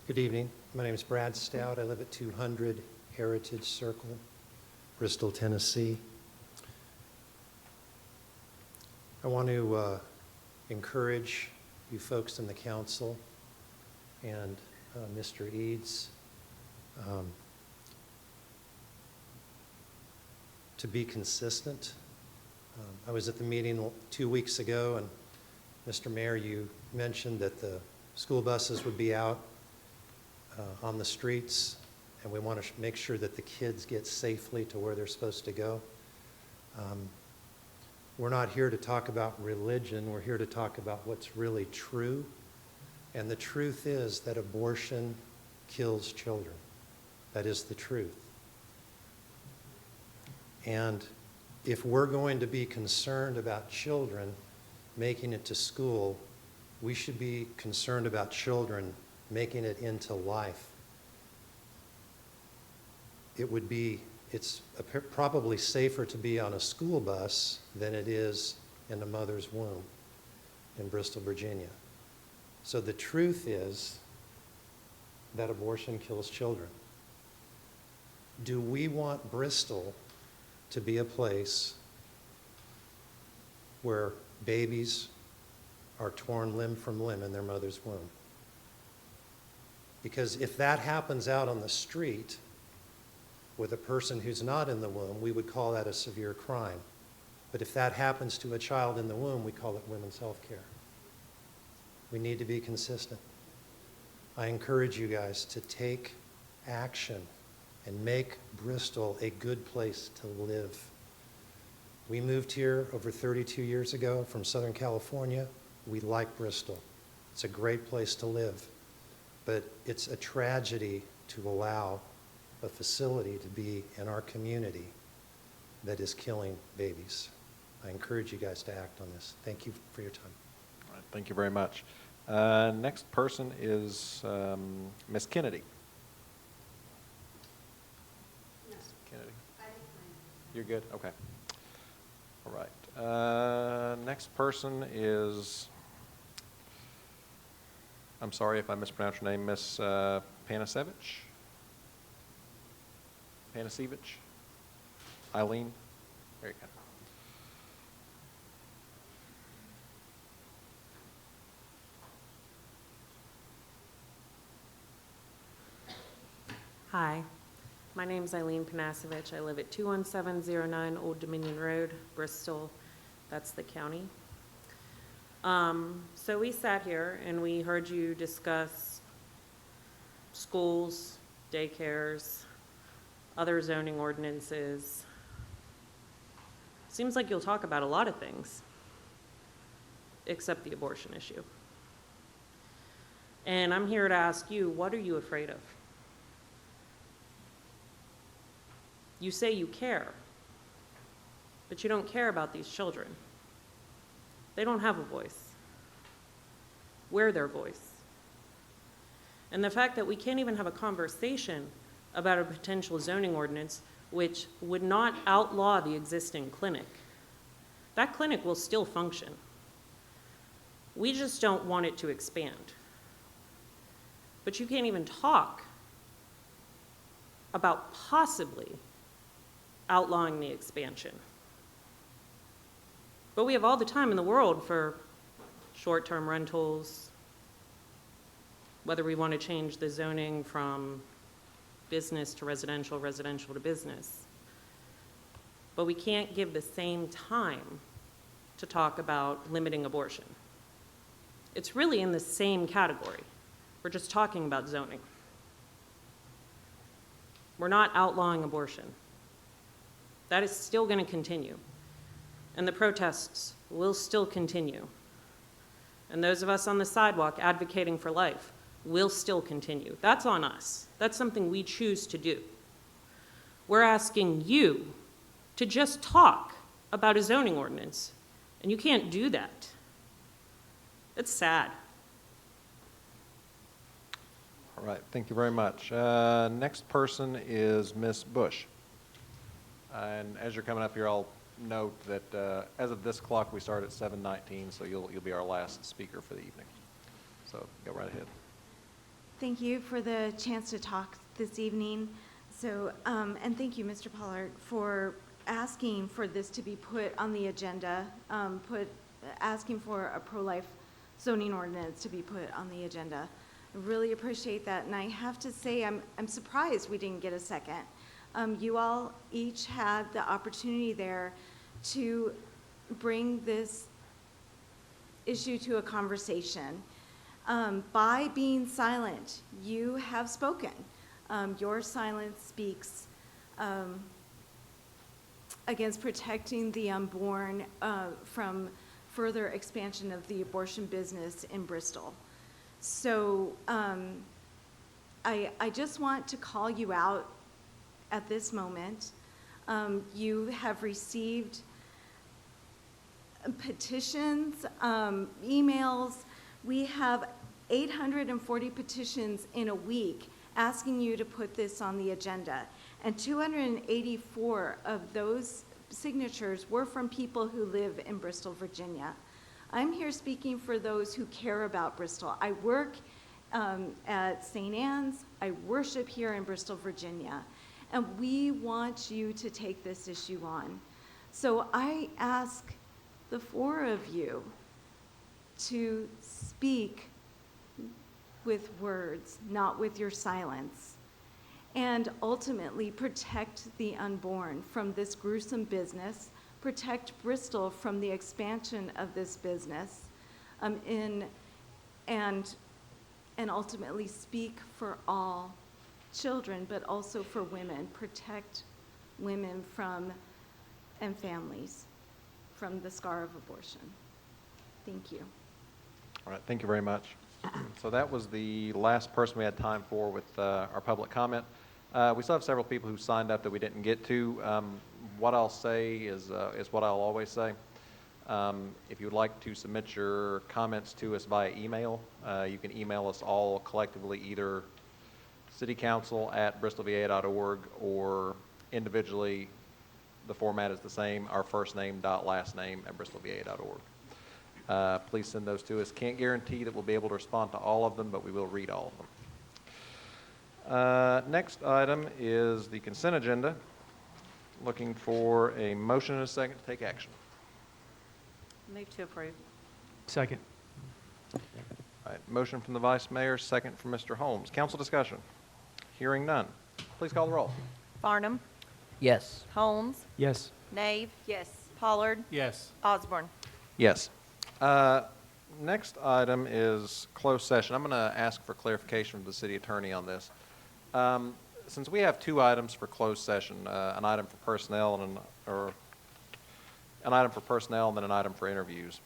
Good evening. My name is Brad Stout. I live at 200 Heritage Circle, Bristol, Tennessee. I want to encourage you folks in the council and Mr. Eads to be consistent. I was at the meeting 2 weeks ago, and Mr. Mayor, you mentioned that the school buses would be out on the streets, and we want to make sure that the kids get safely to where they're supposed to go. We're not here to talk about religion. We're here to talk about what's really true. And the truth is that abortion kills children. That is the truth. And if we're going to be concerned about children making it to school, we should be concerned about children making it into life. It's probably safer to be on a school bus than it is in a mother's womb in Bristol, Virginia. So the truth is that abortion kills children. Do we want Bristol to be a place where babies are torn limb from limb in their mother's womb? Because if that happens out on the street with a person who's not in the womb, we would call that a severe crime. But if that happens to a child in the womb, we call it women's health care. We need to be consistent. I encourage you guys to take action and make Bristol a good place to live. We moved here over 32 years ago from Southern California. We like Bristol. It's a great place to live. But it's a tragedy to allow a facility to be in our community that is killing babies. I encourage you guys to act on this. Thank you for your time. All right, thank you very much. Next person is Ms. Kennedy. Ms. Kennedy. You're good? Okay. All right. Next person is, I'm sorry if I mispronounced your name, Ms. Panasevich? Panasevich? Eileen? There you go. Hi, my name's Eileen Panasevich. I live at 21709 Old Dominion Road, Bristol. That's the county. So we sat here and we heard you discuss schools, daycares, other zoning ordinances. Seems like you'll talk about a lot of things, except the abortion issue. And I'm here to ask you, what are you afraid of? You say you care, but you don't care about these children. They don't have a voice. We're their voice. And the fact that we can't even have a conversation about a potential zoning ordinance which would not outlaw the existing clinic, that clinic will still function. We just don't want it to expand. But you can't even talk about possibly outlawing the expansion. But we have all the time in the world for short-term rentals, whether we want to change the zoning from business to residential, residential to business. But we can't give the same time to talk about limiting abortion. It's really in the same category. We're just talking about zoning. We're not outlawing abortion. That is still going to continue. And the protests will still continue. And those of us on the sidewalk advocating for life will still continue. That's on us. That's something we choose to do. We're asking you to just talk about a zoning ordinance, and you can't do that. It's sad. All right, thank you very much. Next person is Ms. Bush. And as you're coming up here, I'll note that as of this clock, we start at 7:19, so you'll be our last speaker for the evening. So go right ahead. Thank you for the chance to talk this evening. So, and thank you, Mr. Pollard, for asking for this to be put on the agenda, asking for a pro-life zoning ordinance to be put on the agenda. I really appreciate that, and I have to say I'm surprised we didn't get a second. You all each had the opportunity there to bring this issue to a conversation. By being silent, you have spoken. Your silence speaks against protecting the unborn from further expansion of the abortion business in Bristol. So I just want to call you out at this moment. You have received petitions, emails. We have 840 petitions in a week asking you to put this on the agenda. And 284 of those signatures were from people who live in Bristol, Virginia. I'm here speaking for those who care about Bristol. I work at St. Anne's. I worship here in Bristol, Virginia. And we want you to take this issue on. So I ask the four of you to speak with words, not with your silence, and ultimately protect the unborn from this gruesome business, protect Bristol from the expansion of this business, and ultimately speak for all children, but also for women, protect women from, and families from the scar of abortion. Thank you. All right, thank you very much. So that was the last person we had time for with our public comment. We still have several people who signed up that we didn't get to. What I'll say is what I'll always say. If you would like to submit your comments to us via email, you can email us all collectively, either citycouncil@bristolva.org or individually. The format is the same, our first name dot last name @bristolva.org. Please send those to us. Can't guarantee that we'll be able to respond to all of them, but we will read all of them. Next item is the consent agenda. Looking for a motion and a second to take action. Move to approve. Second. All right, motion from the Vice Mayor, second from Mr. Holmes. Council discussion. Hearing none. Please call the roll. Farnum, Yes. Holmes, Yes. Nave, Yes. Pollard, Yes. Osborne. Yes. Next item is closed session. I'm going to ask for clarification from the city attorney on this. Since we have two items for closed session, an item for personnel and an item for personnel and then an item for interviews.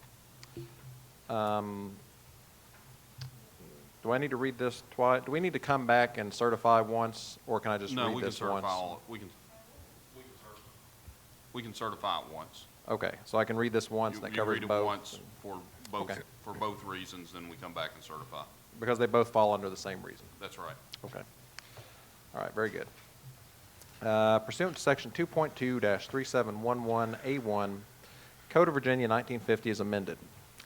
Do I need to read this twice? Do we need to come back and certify once, or can I just No, read we can this certify once? all, we can certify it once. Okay, so I can read this once and that You covers read it both? once Okay. for both reasons, then we come back and certify. Because they both fall under the same reason? That's right. Okay. All right, very good. Pursuant to Section 2.2-3711A1, Code of Virginia 1950 is amended.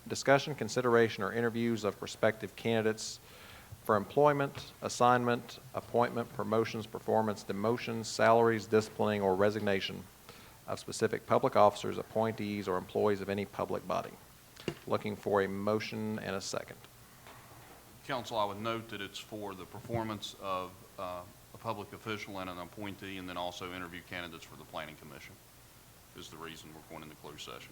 Discussion, consideration, or interviews of prospective candidates for employment, assignment, appointment, promotions, performance, demotions, salaries, disciplining, or resignation of specific public officers, appointees, or employees of any public body. Looking for a motion and a second. Council, I would note that it's for the performance of a public official and an appointee, and then also interview candidates for the Planning Commission is the reason we're going into closed session.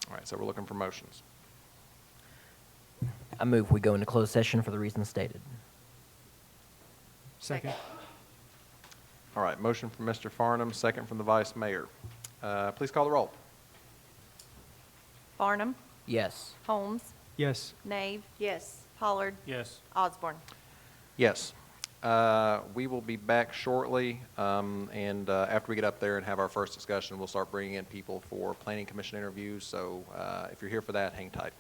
All right, so we're looking for motions. I move we go into closed session for the reasons stated. Second. All right, motion from Mr. Farnum, second from the Vice Mayor. Please call the roll. Farnum, Yes. Holmes, Yes. Nave. Yes. Pollard, Yes. Osborne. Yes. We will be back shortly, and after we get up there and have our first discussion, we'll start bringing in people for Planning Commission interviews, so if you're here for that, hang tight.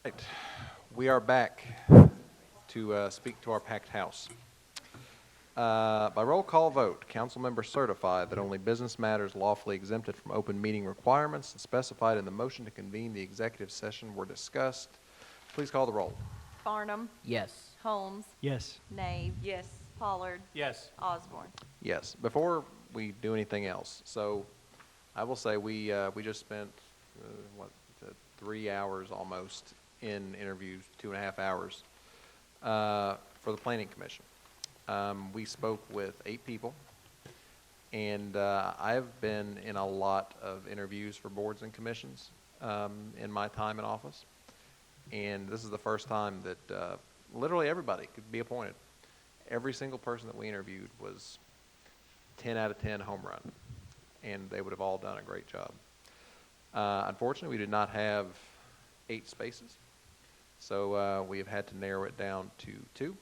Right. We are back to speak to our packed house. By roll call vote, council members certify that only business matters lawfully exempted from open meeting requirements and specified in the motion to convene the executive session were discussed. Please call the roll. Farnum, Yes. Holmes, Yes. Nave. Yes. Pollard, Yes. Osborne. Yes. Before we do anything else, so I will say we just spent 3 hours almost in interviews, 2.5 hours for the Planning Commission. We spoke with 8 people, and I've been in a lot of interviews for boards and commissions in my time in office, and this is the first time that literally everybody could be appointed. Every single person that we interviewed was 10 out of 10 home run, and they would have all done a great job. Unfortunately, we did not have 8 spaces, so we have had to narrow it down to 2.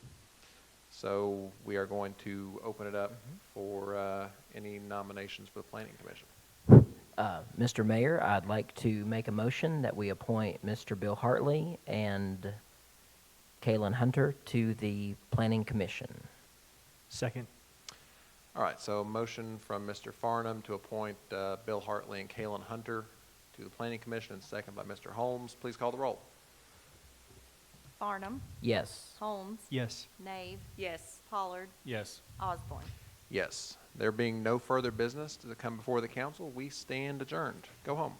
So we are going to open it up for any nominations for the Planning Commission. Mr. Mayor, I'd like to make a motion that we appoint Mr. Bill Hartley and Kaylin Hunter to the Planning Commission. Second. All right, so motion from Mr. Farnum to appoint Bill Hartley and Kaylin Hunter to the Planning Commission, and second by Mr. Holmes. Please call the roll. Farnum, Yes. Holmes, Yes. Nave. Yes. Pollard, Yes. Osborne. Yes. There being no further business to come before the council, we stand adjourned. Go home.